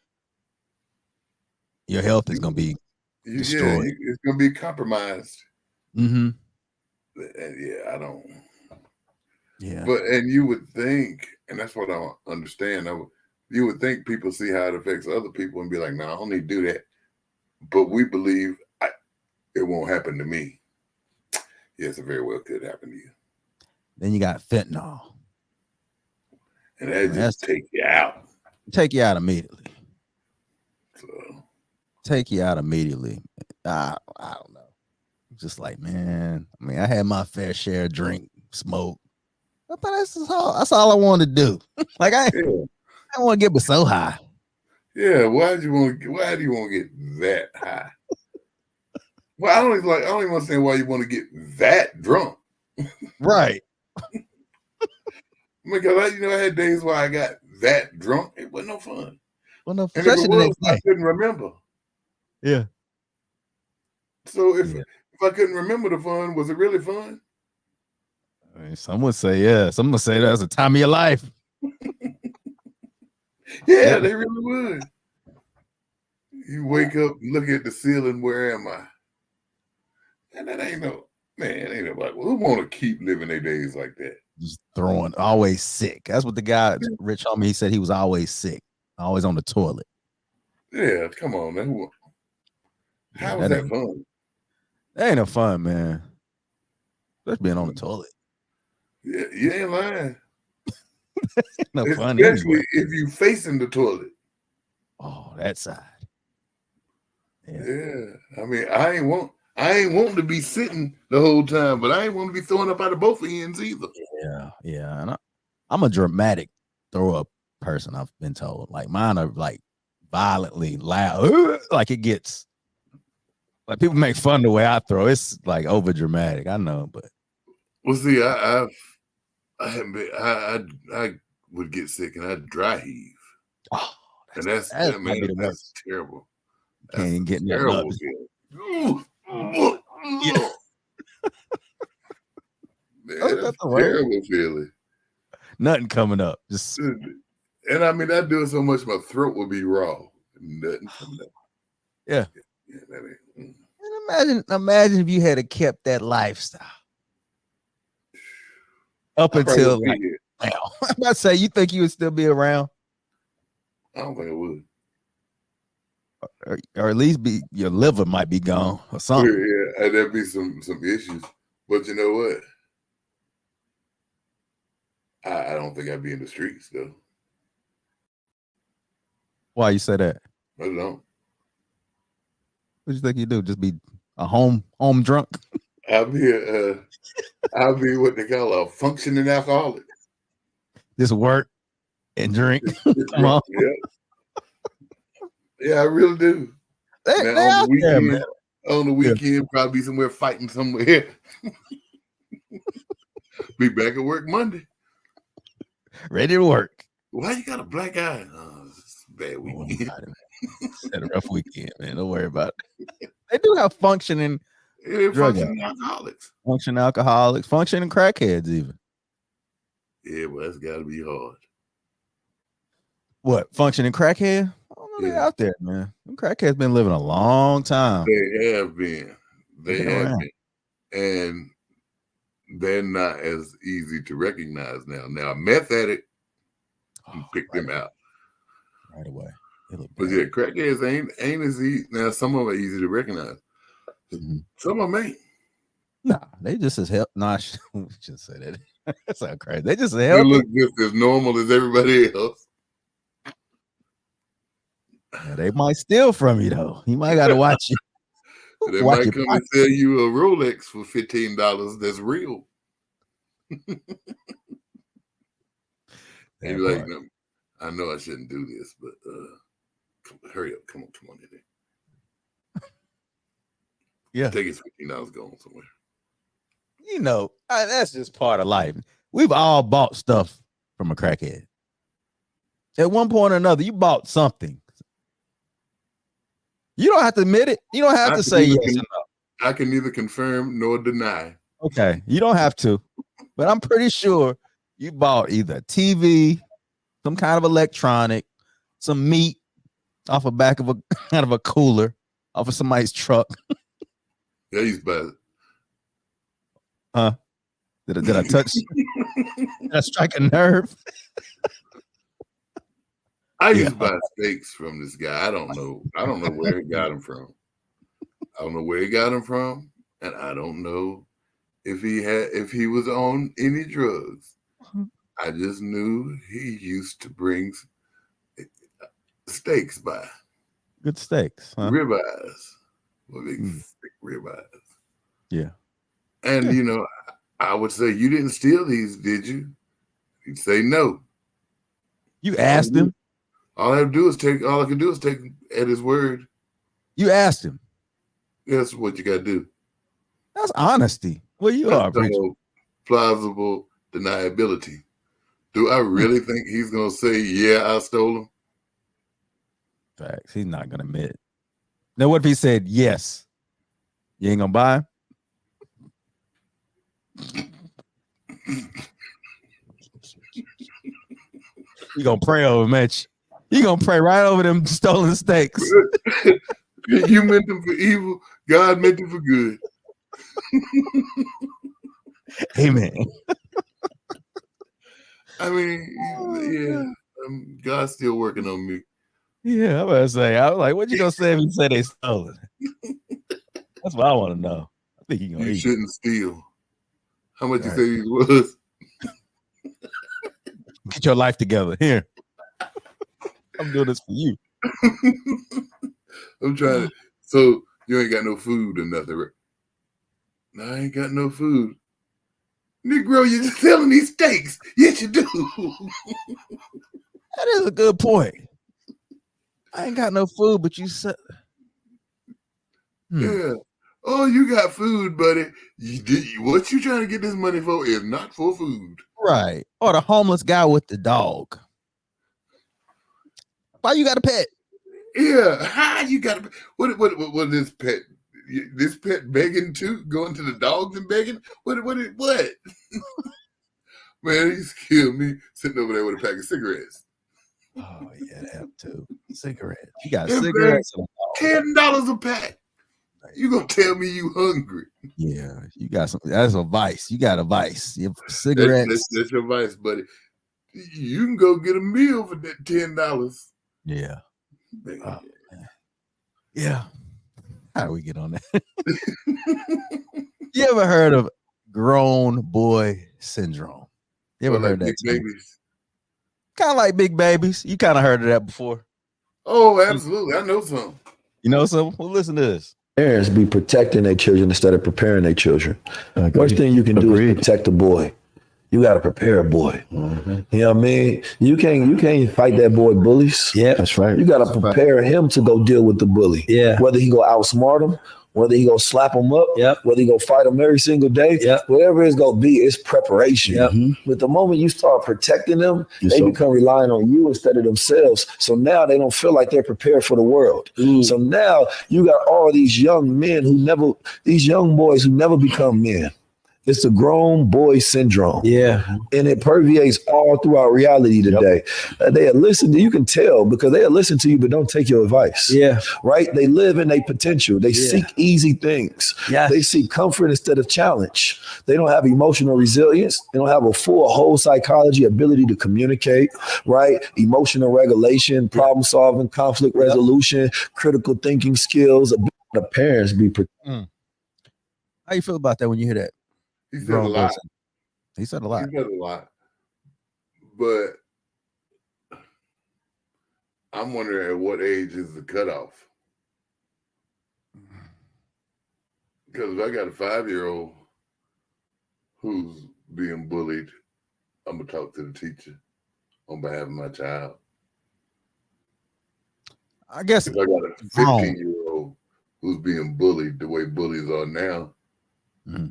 your health is gonna be destroyed. Yeah, it's gonna be compromised. Mm-hmm. And yeah, I don't. Yeah. But and you would think, and that's what I don't understand. You would think people see how it affects other people and be like, "No, I don't need to do that." But we believe it won't happen to me. Yes, it very well could happen to you. Then you got fentanyl, and that just take you out. Take you out immediately. So. Take you out immediately. I don't know. Just like, man, I mean, I had my fair share of drink, smoke. I thought that's all I wanted to do. Like I don't want to get so high. Yeah, why do you want to get that high? Well, I don't even understand why you want to get that drunk. Right. Because I had days where I got that drunk. It wasn't no fun. Well, no, and if it was, I couldn't remember. Yeah. So if I couldn't remember the fun, was it really fun? I mean, some would say yeah. Some would say that's the time of your life. Yeah, they really would. You wake up, look at the ceiling. Where am I? And that ain't nobody who want to keep living their days like that. Just throwing, always sick. That's what the guy, Rich homie, he said he was always sick, always on the toilet. Yeah, come on, man. How was that fun? That ain't no fun, man. Just being on the toilet. Yeah, you ain't lying. No fun, especially if you facing the toilet. Oh, that side. Yeah. I mean, I ain't wanting to be sitting the whole time, but I ain't want to be throwing up out of both ends either. Yeah. And I'm a dramatic throw up person, I've been told. Like mine are like violently loud. Like it gets like people make fun of the way I throw. It's like over dramatic. I know, but well, see, I would get sick and I'd dry heave. Oh, and that's terrible. Can't even get terrible. Yeah. Man, that's a terrible feeling. Nothing coming up. Just and I mean, I'd do it so much my throat would be raw. Nothing coming up. Yeah. And imagine if you had kept that lifestyle up until like now. I'm about to say, you think you would still be around? I don't think I would. Or at least your liver might be gone or something. Yeah, there'd be some issues. But you know what? I don't think I'd be in the streets though. Why you say that? I don't know. What do you think you do? Just be a home drunk? I'll be what they call a functioning alcoholic. Just work and drink. Come on. Yeah, I really do. On the weekend, probably be somewhere fighting somewhere. Be back at work Monday. Ready to work. Why you got a black eye? Oh, it's a bad weekend. Had a rough weekend, man. Don't worry about it. They do have functioning functioning alcoholics. Functioning alcoholics, functioning crackheads even. Yeah, well, that's got to be hard. What, functioning crackhead? I don't know, they're out there, man. Them crackheads been living a long time. They have been. And they're not as easy to recognize now. Now, a meth addict, you pick them out right away. But yeah, crackheads ain't as easy. Now some of them are easy to recognize. Some of them ain't. Nah, they just as hell. Nah, we should say that. That's not crazy. They just as They healthy. look just as normal as everybody else. Yeah, they might steal from you though. You might got to watch it. They might come and sell you a Rolex for $15. That's real. And you're like, no, I know I shouldn't do this, but hurry up. Come on in there. Yeah. Take his $15 going somewhere. You know, that's just part of life. We've all bought stuff from a crackhead. At one point or another, you bought something. You don't have to admit it. You don't have to say yes or no. I can neither confirm nor deny. Okay, you don't have to. But I'm pretty sure you bought either a TV, some kind of electronic, some meat off the back of a kind of a cooler off of somebody's truck. Yeah, I used to buy it. Huh? Did I touch? Did I strike a nerve? I used to buy steaks from this guy. I don't know where he got them from. I don't know where he got them from, and I don't know if he was on any drugs. I just knew he used to bring steaks by. Good steaks, huh? Ribeyes. Big thick ribeyes. Yeah. And you know, I would say, you didn't steal these, did you? He'd say no. You asked him. All I could do is take him at his word. You asked him. That's what you got to do. That's honesty. Well, you are, preacher. Plausible deniability. Do I really think he's going to say, yeah, I stole them? Facts. He's not going to admit it. Now, what if he said yes? You ain't going to buy him? You going to pray over him, Mitch. You going to pray right over them stolen steaks. You meant them for evil. God meant them for good. Amen. I mean, God's still working on me. Yeah, I'm about to say. I was like, what you gonna say if he said they stole it? That's what I want to know. I think You shouldn't steal. How much you say he was? Get your life together. Here. I'm doing this for you. I'm trying to. So you ain't got no food or nothing, right? No, I ain't got no food. Negro, you're just selling these steaks. Yes, you do. That is a good point. I ain't got no food, but you said. Yeah. Oh, you got food, buddy. What you trying to get this money for is not for food. Right. Or the homeless guy with the dog. Why you got a pet? Yeah. How you got a what this pet? This pet begging too? Going to the dogs and begging? What? Man, he's killed me sitting over there with a pack of cigarettes. Oh, yeah, that too. Cigarettes. You got cigarettes. $10 a pack. You gonna tell me you hungry? Yeah, you got some. That's a vice. You got a vice. You have cigarettes. That's your vice, buddy. You can go get a meal for that $10. Yeah. Oh, yeah. How do we get on that? You ever heard of grown boy syndrome? You ever heard that? Big babies. Kind of like big babies. You kind of heard of that before. Oh, absolutely. I know some. You know some? Well, listen to this. Parents be protecting their children instead of preparing their children. Worst thing you can do is protect a boy. You got to prepare a boy. Mm-hmm. You know what I mean? You can't fight that boy bullies. Yeah, that's right. You got to prepare him to go deal with the bully. Yeah. Whether he go outsmart him, whether he go slap him up, whether he go fight him every single day, whatever it's going to be, it's preparation. Mm-hmm. But the moment you start protecting them, they become relying on you instead of themselves. So now they don't feel like they're prepared for the world. So now you got all these young men these young boys who never become men. It's a grown boy syndrome. Yeah. And it permeates all throughout reality today. They listen to you, can tell because they listen to you, but don't take your advice. Yeah. Right? They live in their potential. They seek easy things. Yes. They seek comfort instead of challenge. They don't have emotional resilience. They don't have a whole psychology ability to communicate, right? Emotional regulation, problem solving, conflict resolution, critical thinking skills. The parents be. How you feel about that when you hear that? He said a lot. He said a lot. He said a lot. But I'm wondering at what age is the cutoff? Because if I got a 5-year-old who's being bullied, I'm going to talk to the teacher on behalf of my child. I guess if I got a 15-year-old who's being bullied the way bullies are now,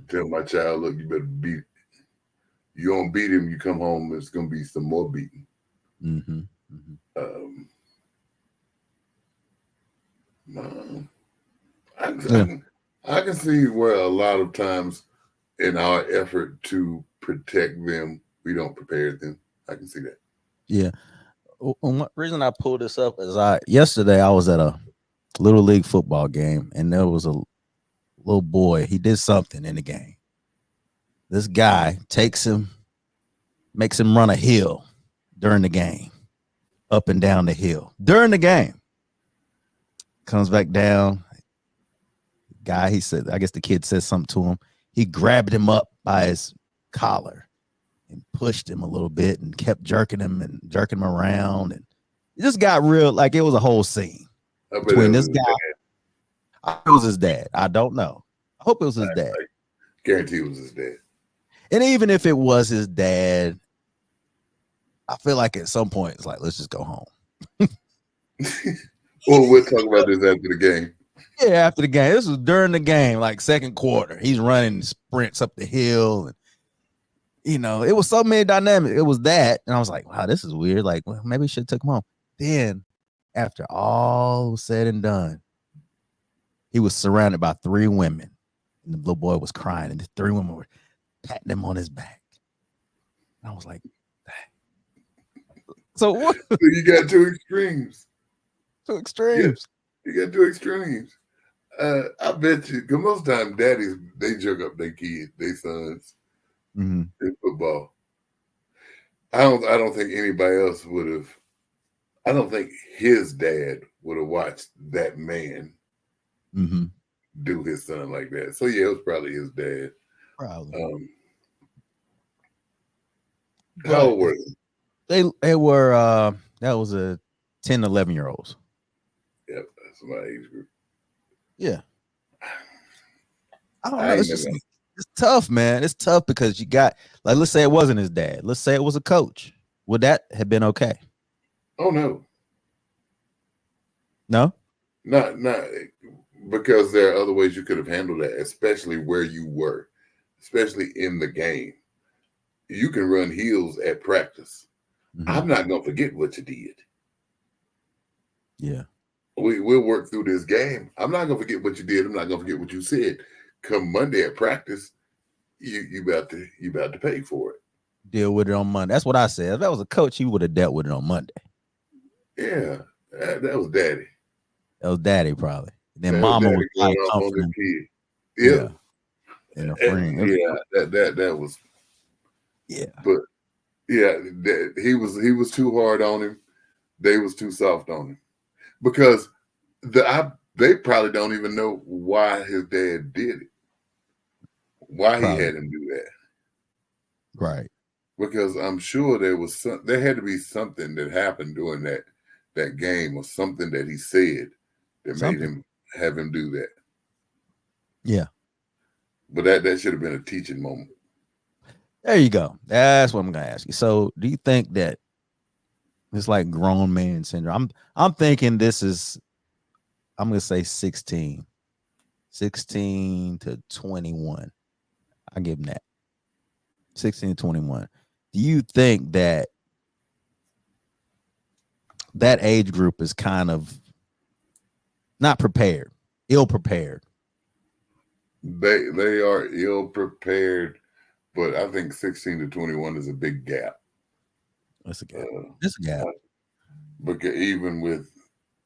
tell my child, look, you better beat. You don't beat him, you come home, it's going to be some more beating. I can see where a lot of times in our effort to protect them, we don't prepare them. I can see that. Yeah. One reason I pulled this up is yesterday I was at a little league football game and there was a little boy. He did something in the game. This guy makes him run a hill during the game, up and down the hill during the game. Comes back down. Guy, he said, I guess the kid said something to him. He grabbed him up by his collar and pushed him a little bit and kept jerking him around. And it just got real, like it was a whole scene between this guy. I hope it was his dad. I don't know. I hope it was his dad. I guarantee it was his dad. And even if it was his dad, I feel like at some point it's like, let's just go home. Well, we'll talk about this after the game. Yeah, after the game. This was during the game, like second quarter. He's running sprints up the hill. And, you know, it was so many dynamics. It was that. And I was like, wow, this is weird. Like, well, maybe we should have took him home. Then, after all was said and done, he was surrounded by 3 women. And the little boy was crying. And the 3 women were patting him on his back. And I was like, so what? So you got 2 extremes. 2 extremes. Yeah, you got 2 extremes. I bet you, because most times daddies, they jerk up their kids, their sons in football. I don't think anybody else would have. I don't think his dad would have watched that man do his son like that. So yeah, it was probably his dad. Probably. How old were they? They were that was a 10, 11-year-olds. Yep, that's my age group. Yeah. I don't know. It's tough, man. It's tough because you got, like, let's say it wasn't his dad. Let's say it was a coach. Would that have been okay? Oh no. No? Not because there are other ways you could have handled that, especially where you were, especially in the game. You can run heels at practice. I'm not gonna forget what you did. Yeah. We'll work through this game. I'm not gonna forget what you did. I'm not gonna forget what you said. Come Monday at practice, you about to pay for it. Deal with it on Monday. That's what I said. If that was a coach, he would have dealt with it on Monday. Yeah, that was daddy. That was daddy probably. Then that mama was going off on the kid. Yeah. And a friend. That was. Yeah. But yeah, he was too hard on him. They was too soft on him. Because they probably don't even know why his dad did it. Why he had him do that. Right. Because I'm sure there had to be something that happened during that game or something that he said that made him have him do that. Yeah. But that should have been a teaching moment. There you go. That's what I'm gonna ask you. So do you think that it's like grown man syndrome? I'm thinking this is, I'm gonna say 16 to 21. I give him that. 16 to 21. Do you think that age group is kind of not prepared, ill prepared? They are ill prepared but I think 16 to 21 is a big gap. That's a gap. It's a gap. Because even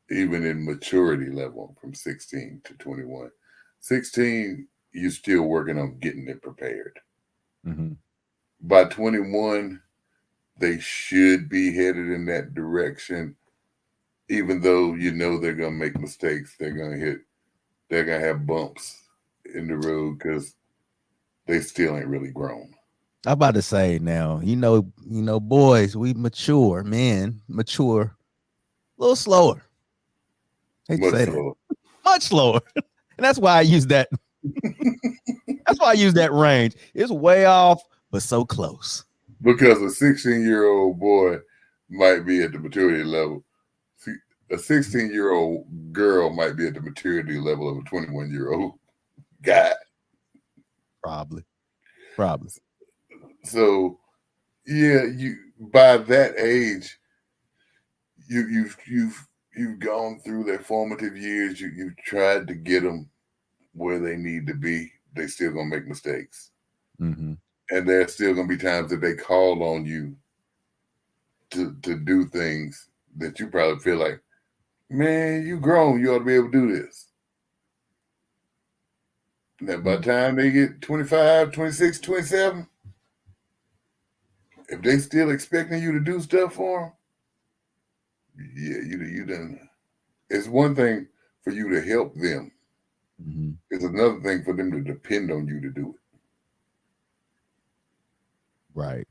in maturity level from 16 to 21, 16 you're still working on getting it prepared. Mm-hmm. By 21, they should be headed in that direction. Even though you know they're gonna make mistakes, they're gonna have bumps in the road because they still ain't really grown. I'm about to say now, boys, we mature, men mature a little slower. Hate to say that. Much slower. And that's why I use that. That's why I use that range. It's way off, but so close. Because a 16-year-old boy might be at the maturity level. A 16-year-old girl might be at the maturity level of a 21-year-old guy. Probably. So, yeah, you by that age, you've gone through their formative years. You've tried to get them where they need to be. They still gonna make mistakes, mm-hmm. and there's still gonna be times that they call on you to do things that you probably feel like, man, you grown, you ought to be able to do this. Now, by the time they get 25, 26, 27, if they still expecting you to do stuff for them, yeah, you done. It's one thing for you to help them. Mm-hmm. It's another thing for them to depend on you to do it. Right.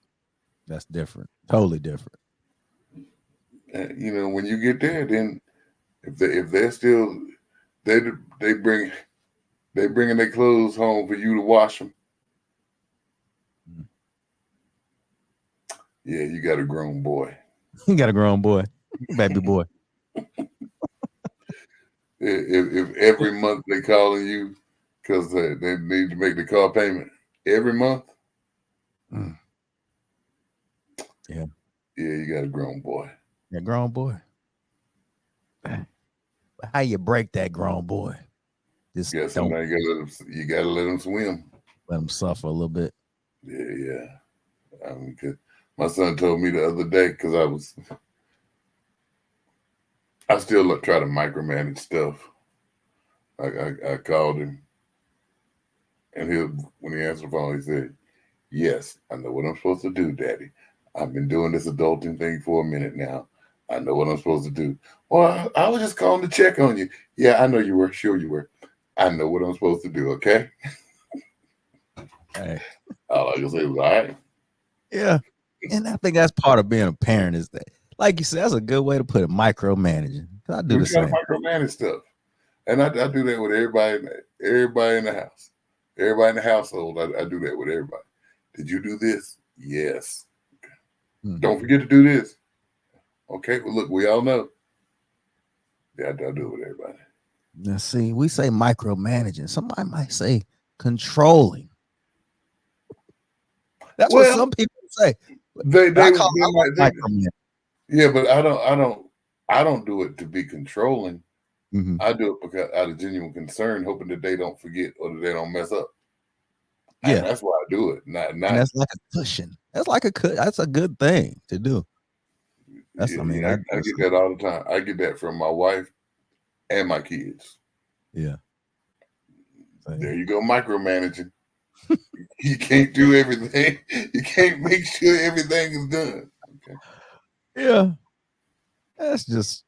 That's different. Totally different. And, when you get there, then if they're still they bringing their clothes home for you to wash them. Mm-hmm. Yeah, you got a grown boy. You got a grown boy, baby boy. If every month they calling you because they need to make the car payment every month. Mm. Yeah, you got a grown boy. Yeah, grown boy. How you break that grown boy? Just don't. You gotta let them swim. Let them suffer a little bit. Yeah. My son told me the other day because I still try to micromanage stuff. I called him, and when he answered the phone, he said, "Yes, I know what I'm supposed to do, Daddy. I've been doing this adulting thing for a minute now. I know what I'm supposed to do." Well, I was just calling to check on you. Yeah, I know you were. Sure you were. I know what I'm supposed to do, okay? Hey. All I can say was, all right. Yeah. And I think that's part of being a parent is that, like you said, that's a good way to put it, micromanaging. I do the same. Micromanage stuff. And I do that with everybody in the house. Everybody in the household, I do that with everybody. Did you do this? Yes. Okay. Mm-hmm. Don't forget to do this. Okay, well, look, we all know. Yeah, I do it with everybody. Now, see, we say micromanaging. Somebody might say controlling. That's what some people say. They might. Yeah, but I don't do it to be controlling. Mm-hmm. I do it because out of genuine concern, hoping that they don't forget or that they don't mess up. Yeah, and that's why I do it. Not. And that's like a cushion. That's a good thing to do. I get that all the time. I get that from my wife and my kids. Yeah. There you go, micromanaging. You can't do everything. You can't make sure everything is done. Okay. Yeah. That's just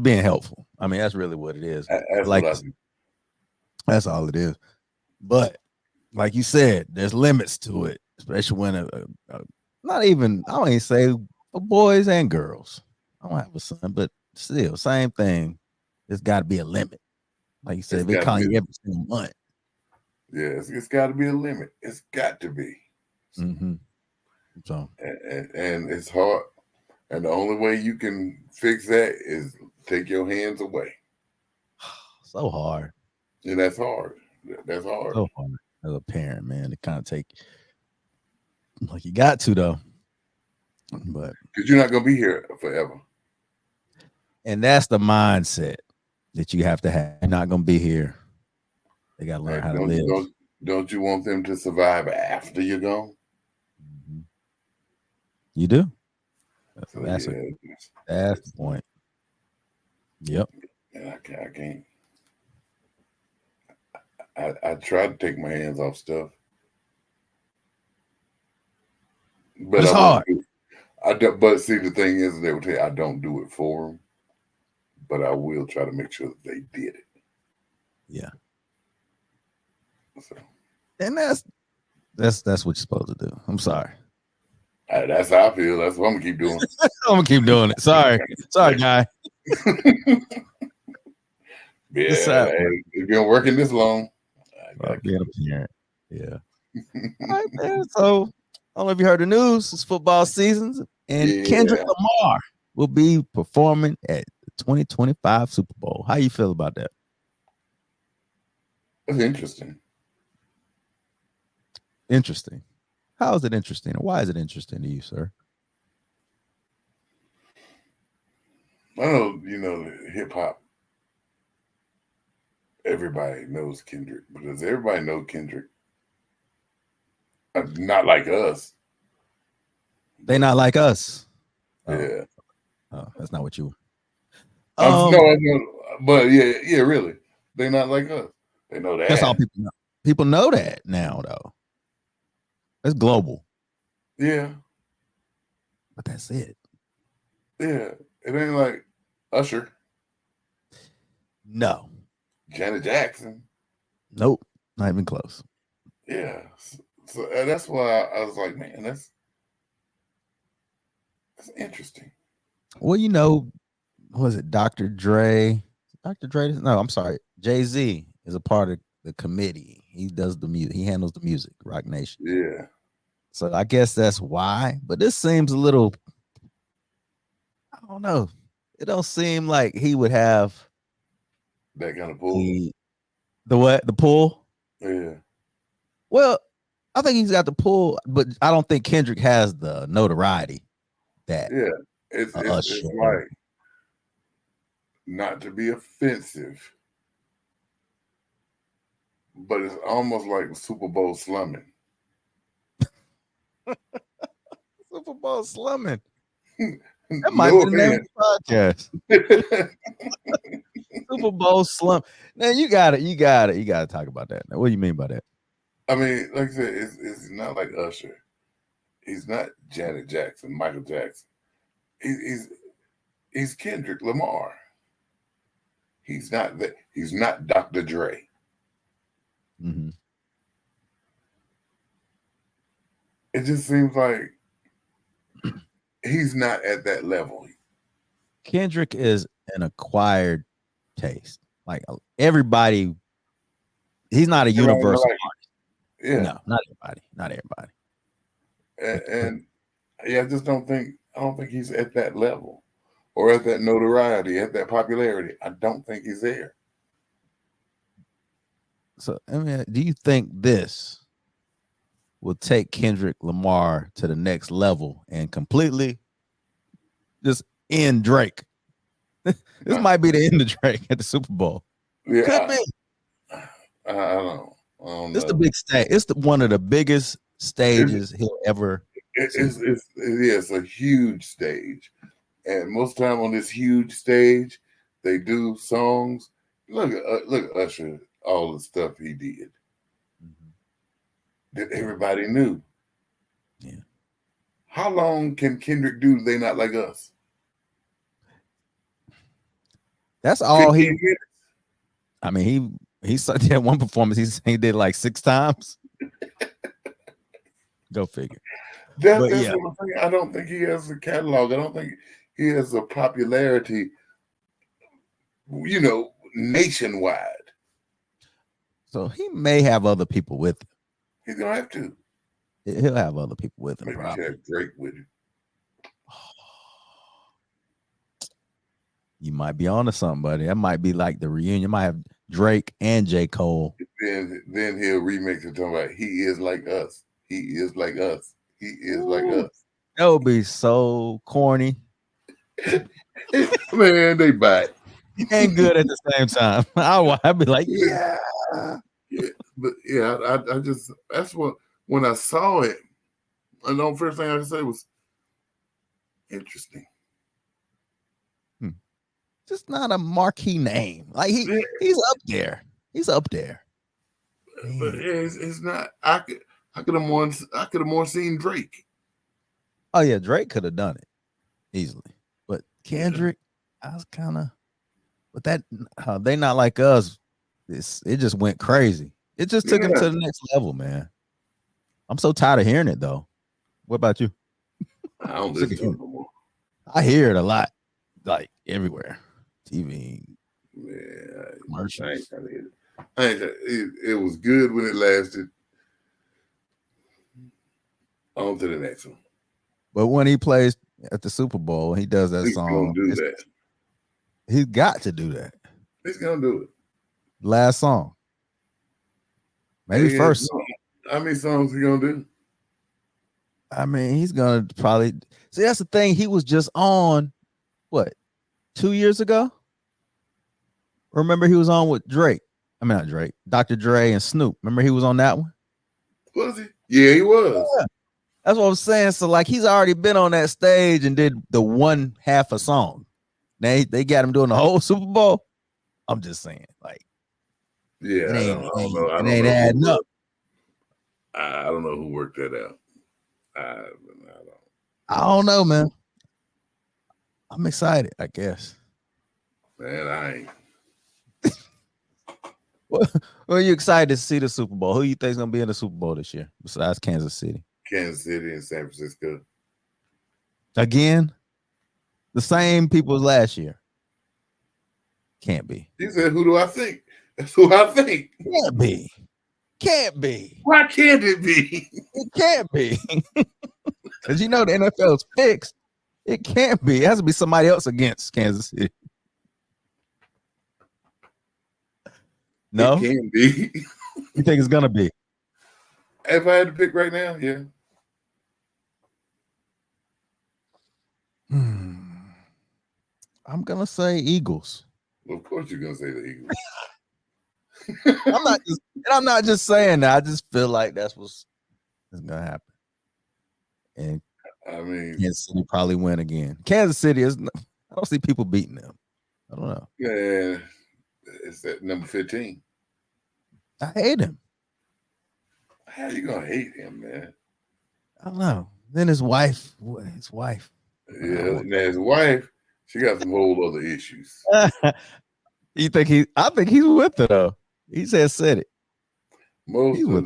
being helpful. I mean, that's really what it is. That's all it is. But like you said, there's limits to it, especially when I don't even say for boys and girls. I don't have a son, but still, same thing. There's got to be a limit. Like you said, they call you every single month. Yeah, it's got to be a limit. It's got to be. Mm-hmm. So, and it's hard. And the only way you can fix that is take your hands away. So hard. And that's hard. That's hard. So hard as a parent, man, to kind of take, like you got to though. But because you're not gonna be here forever. And that's the mindset that you have to have. You're not gonna be here. They gotta learn how to live. Don't you want them to survive after you're gone? You do. So, That's yeah, that's the point. Yep. and I can't. I try to take my hands off stuff, but It's I won't hard. do. I don't, but see, the thing is, they would tell you I don't do it for them, but I will try to make sure that they did it. Yeah. So, And that's what you're supposed to do. I'm sorry. that's how I feel. That's what I'm gonna keep doing. I'm gonna keep doing it. Sorry, guy. Yeah, hey, it's been working this long. Being a parent. Yeah. All right, man. So I don't know if you heard the news. It's football seasons, and Kendrick Lamar will be performing at the 2025 Super Bowl. How you feel about that? That's interesting. Interesting. How is it interesting, and why is it interesting to you, sir? I know, hip hop. Everybody knows Kendrick, because everybody knows Kendrick. Not like us. They not like us. Yeah. Oh, that's not what you. No, but yeah, really. They not like us. They know that. That's all people know. People know that now, though. It's global. Yeah. But that's it. Yeah. It ain't like Usher. No. Janet Jackson. Nope. Not even close. Yeah. So that's why I was like, man, that's interesting. Well, was it Dr. Dre? Dr. Dre? No, I'm sorry. Jay-Z is a part of the committee. He does the music. He handles the music, Rock Nation. Yeah. So I guess that's why. But this seems a little, I don't know. It don't seem like he would have that kind of pull. The what? The pull? Yeah. Well, I think he's got the pull, but I don't think Kendrick has the notoriety that. Yeah. It's like, not to be offensive, but it's almost like Super Bowl slumming. Super Bowl slumming. That might be the name of the podcast. Super Bowl slum. Now you got to talk about that. Now, what do you mean by that? I mean, like I said, it's not like Usher. He's not Janet Jackson, Michael Jackson. He's Kendrick Lamar. He's not that. He's not Dr. Dre. Mm-hmm. It just seems like he's not at that level. Kendrick is an acquired taste. Like everybody, he's not a universal artist. Yeah. No, not everybody. Not everybody. And yeah, I don't think he's at that level or at that notoriety, at that popularity. I don't think he's there. So, I mean, do you think this will take Kendrick Lamar to the next level and completely just end Drake? This might be the end of Drake at the Super Bowl. Yeah, could be. I don't know. It's the big stage. It's one of the biggest stages he'll ever. It's a huge stage, and most time on this huge stage, they do songs. Look at Usher, all the stuff he did that everybody knew. Yeah. How long can Kendrick do They Not Like Us? That's all he. I mean, he did one performance. He did like 6 times. Go figure. That's what I'm saying. I don't think he has a catalog. I don't think he has a popularity, nationwide. So he may have other people with him. He's gonna have to. He'll have other people with him. Maybe he have Drake with him. You might be onto something, buddy. That might be like the reunion. You might have Drake and J. Cole. Then he'll remix it talking about he is like us. He is like us. He is like us. That would be so corny. Man, they bite. And good at the same time. I'd be like, yeah. But yeah, I just that's what when I saw it, and the first thing I could say was interesting. Just not a marquee name. Like Yeah, he's up there. He's up there. but Man. it's not. I could have more seen Drake. Oh yeah, Drake could have done it easily, but Kendrick, I was kind of. But that they not like us. It just went crazy. It just took him Yeah. to the next level, man. I'm so tired of hearing it though. What about you? I don't listen to it no more. I hear it a lot, like everywhere, TV, Yeah, commercials. I ain't trying to hear it. It was good when it lasted. On to the next one. But when he plays at the Super Bowl, he does that He's song. gonna do that. He's got to do that. He's gonna do it. Last song, maybe Hey, first. how many songs he gonna do? I mean, he's gonna probably see. That's the thing. He was just on what 2 years ago. Remember, he was on with Drake. I mean, not Drake, Dr. Dre and Snoop. Remember, he was on that one. Was he? Yeah, he was. Yeah. That's what I'm saying. So, like, he's already been on that stage and did the one half a song. They got him doing the whole Super Bowl. I'm just saying, like, Yeah, it I ain't, don't know. I it don't ain't know adding up. I don't know who worked that out. I don't know, man. I'm excited, I guess. Man, I ain't. Well, are you excited to see the Super Bowl? Who you think is gonna be in the Super Bowl this year besides Kansas City? Kansas City and San Francisco. Again, the same people as last year. Can't be. He said, "Who do I think?" That's who I think. Can't be. Can't be. Why can't it be? It can't be. Because you know the NFL is fixed. It can't be. It has to be somebody else against Kansas City. No? It can be. You think it's gonna be? If I had to pick right now, yeah. I'm gonna say Eagles. Well, of course you're gonna say the Eagles. I'm not just saying that. I just feel like that's what's gonna happen. And I mean, Kansas City probably win again. Kansas City is. I don't see people beating them. I don't know. yeah, it's at number 15. I hate him. How you gonna hate him, man? I don't know. Then his wife. Yeah, now his wife, she got some whole other issues. You think he? I think he's with her though. He said it. Most of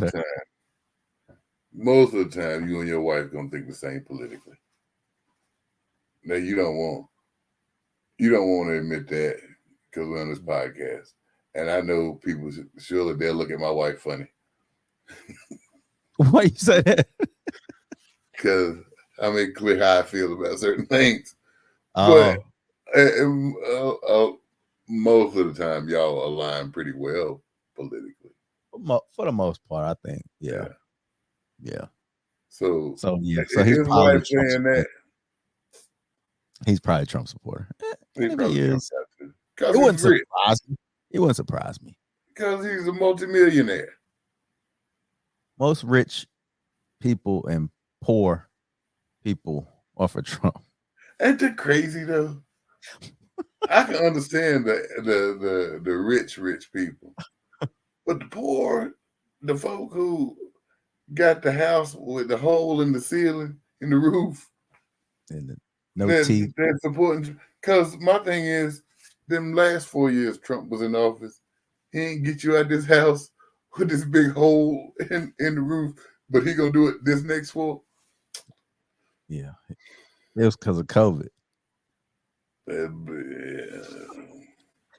the time, you and your wife gonna think the same politically. Now you don't want to admit that because we're on this podcast, and I know people surely they'll look at my wife funny. Why you say that? Because I make clear how I feel about certain things. Oh. But most of the time, y'all align pretty well politically. For the most part, I think. Yeah. So yeah. So his wife saying that. He's probably a Trump supporter. He probably is. It wouldn't surprise me. It wouldn't surprise me. Because he's a multimillionaire. Most rich people and poor people are for Trump. Ain't that crazy though? I can understand the rich people, but the poor, the folk who got the house with the hole in the ceiling, in the roof, and no teeth. That's important. Because my thing is, them last 4 years Trump was in office, he ain't get you out this house with this big hole in the roof, but he gonna do it this next 4. Yeah, it was because of COVID.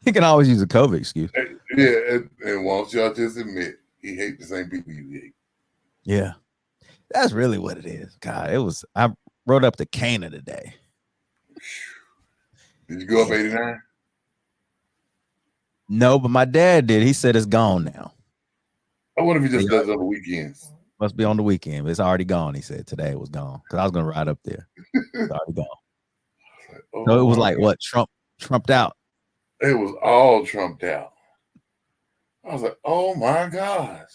He can always use a COVID excuse. Yeah, and won't y'all just admit he hate the same people you hate? Yeah, that's really what it is. God, it was. I rode up to Cana today. Did you go up 89? No, but my dad did. He said it's gone now. I wonder if he just does it on the weekends. Must be on the weekend, but it's already gone. He said today it was gone because I was gonna ride up there. It's already gone. So it was like what Trumped out. It was all trumped out. I was like, oh my gosh.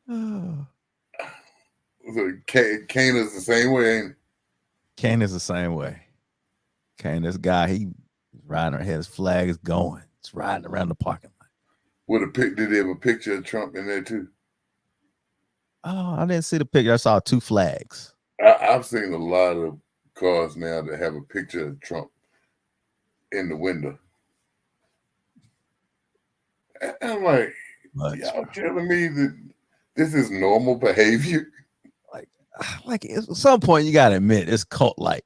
Oh. So Kane is the same way, ain't Kane is the same way. Kane, this guy, he riding around, his flag is going. It's riding around the parking lot. Did they have a picture of Trump in there too? Oh, I didn't see the picture. I saw 2 flags. I've seen a lot of cars now that have a picture of Trump in the window. And I'm like, y'all telling me that this is normal behavior? Like at some point you gotta admit it's cult like.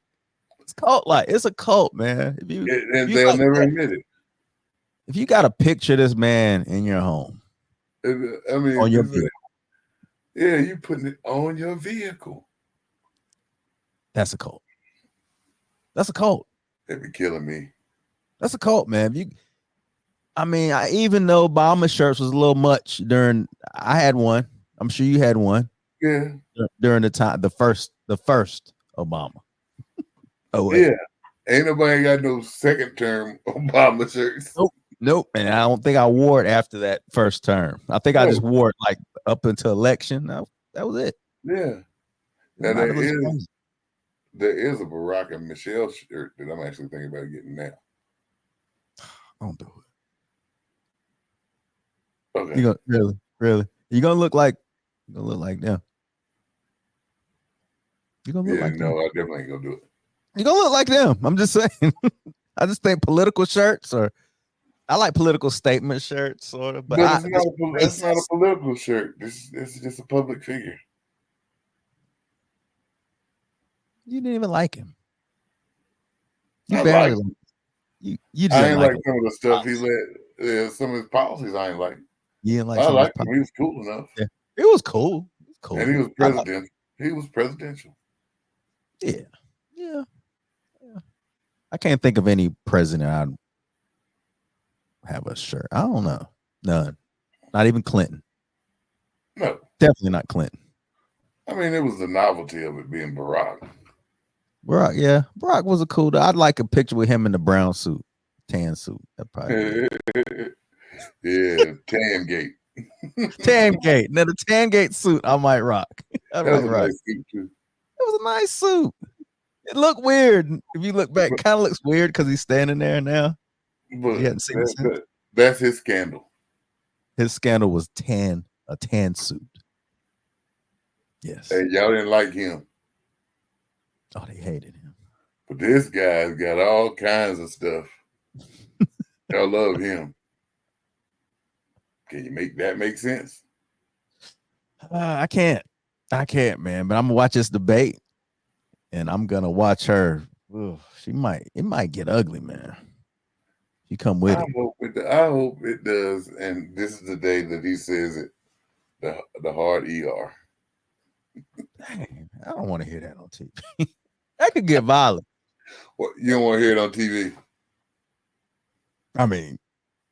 It's cult like. It's a cult, man. And they'll never admit it. If you got a picture of this man in your home, I mean, on your vehicle, yeah, you putting it on your vehicle. that's a cult. That's a cult. They be killing me. That's a cult, man. Even though Obama shirts was a little much during, I had one. I'm sure you had one. Yeah. During the time, the first Obama. Oh yeah. Ain't nobody got no second term Obama shirts. Nope. And I don't think I wore it after that first term. I think I just wore it like up until election. That was it. Yeah. Now there is a Barack and Michelle shirt that I'm actually thinking about getting now. Don't do it. Okay. You gonna really? You gonna look like them? You gonna look like them? No, I definitely ain't gonna do it. You gonna look like them? I'm just saying. I just think political shirts, or I like political statement shirts, sort of. But it's not a political shirt. This is just a public figure. You didn't even like him. You barely. You I ain't like some of the stuff he let. Some of his policies I ain't like. You didn't like. I liked him. He was cool enough. Yeah, it was cool. And he was presidential. He was presidential. Yeah. I can't think of any president I'd have a shirt. I don't know. None. Not even Clinton. No. Definitely not Clinton. I mean, it was the novelty of it being Barack. Barack was a cool. I'd like a picture with him in the brown suit, tan suit. That probably. Yeah, tan gate. Tangate. Now the Tangate suit I might rock. That was a nice suit too. It was a nice suit. It looked weird. If you look back, kind of looks weird because he's standing there now. But you hadn't seen that's his scandal. His scandal was a tan suit. Yes. Hey, y'all didn't like him. Oh, they hated him. But this guy's got all kinds of stuff. Y'all love him. Can you make that make sense? I can't, man. But I'm gonna watch this debate, and I'm gonna watch her. Ugh, it might get ugly, man. She come with it. I hope it does. And this is the day that he says it. The hard ER. Dang, I don't want to hear that on TV. That could get violent. What, you don't want to hear it on TV? I mean,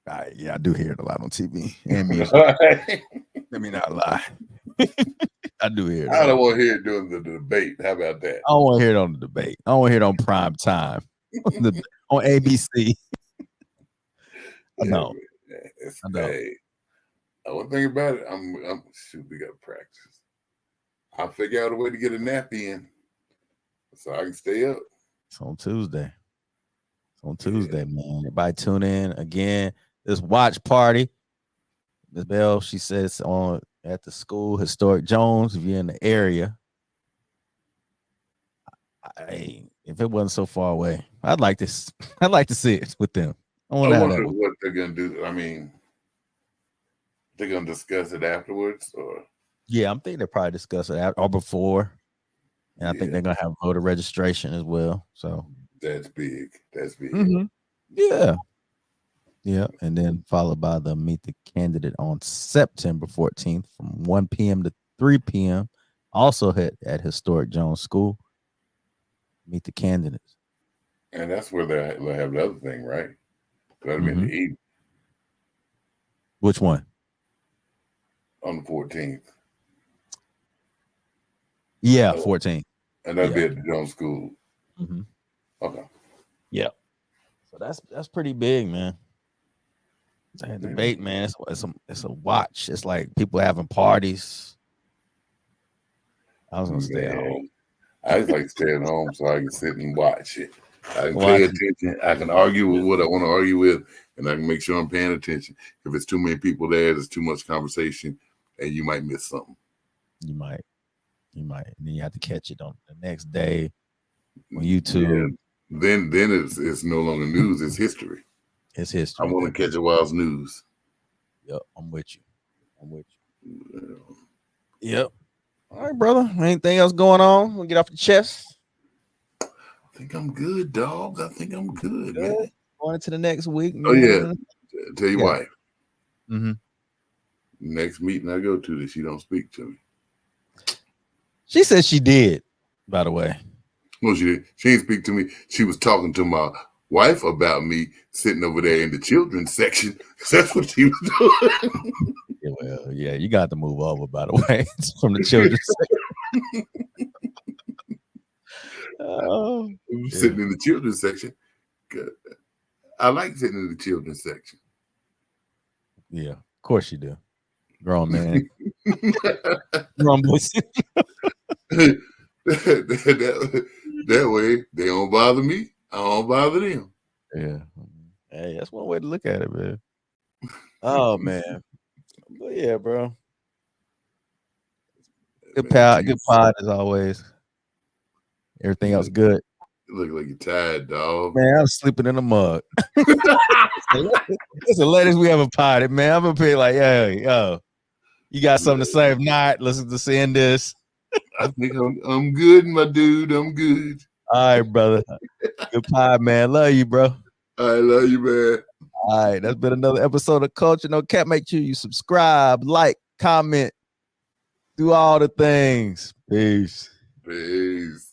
I do hear it a lot on TV and music. Let me not lie. I do hear it. I don't want to hear it during the debate. How about that? I don't want to hear it on the debate. I don't want to hear it on prime time on ABC. No. Hey, one thing about it, I'm shoot, we got practice. I'll figure out a way to get a nap in so I can stay up. It's on Tuesday. Man. Everybody tune in again. This watch party. Ms. Bell, she says at the school, Historic Jones, if you're in the area. If it wasn't so far away, I'd like to see it with them. I wonder what they're gonna do. I mean, they're gonna discuss it afterwards, or yeah, I'm thinking they'll probably discuss it or before, and I think they're gonna have voter registration as well. So that's big. That's big. Mm-hmm. Yeah, and then followed by the Meet the Candidate on September 14th from 1 p.m. to 3 p.m. Also at Historic Jones School. Meet the candidates, and that's where they'll have the other thing, right? That'll be in the evening. Which one? On the 14th. Yeah, 14th. And that'll be at the Jones School. Mm-hmm. Okay. Yeah. So that's pretty big, man. That debate, man, it's a watch. It's like people having parties. I was gonna stay at home. I just like staying home so I can sit and watch it. I can Watch pay it. attention. I can argue with what I want to argue with, and I can make sure I'm paying attention. If it's too many people there's too much conversation, and you might miss something. You might. And then you have to catch it on the next day on YouTube. Yeah. Then it's no longer news, it's history. It's history. I want to catch it while it's news. Yep, I'm with you. Yep. All right, brother. Anything else going on? We'll get off the chest. I think I'm good, dog. I think I'm good, man. Going into the next week. Man. Oh yeah. Tell your wife. Mm-hmm. Next meeting I go to that she don't speak to me. She said she did, by the way. No, she didn't. She didn't speak to me. She was talking to my wife about me sitting over there in the children's section. That's what she was doing. Yeah, well, yeah, you got to move over, by the way, from the children's section. Sitting in the children's section. I like sitting in the children's section. Yeah, of course you do. Grown man. Grown boys. that way, they don't bother me. I don't bother them. Yeah. Hey, that's one way to look at it, man. Oh, man. But yeah, bro. Good pod as always. Everything else good. You look like you're tired, dog. Man, I'm sleeping in a mug. It's the latest we ever potted, man. I'm gonna be like, yo, you got something to say? If not, listen to send this. I think I'm good, my dude. I'm good. All right, brother. Good pod, man. Love you, bro. I love you, man. All right, that's been another episode of Culture No Cap. Make sure you subscribe, like, comment, do all the things. Peace. Peace.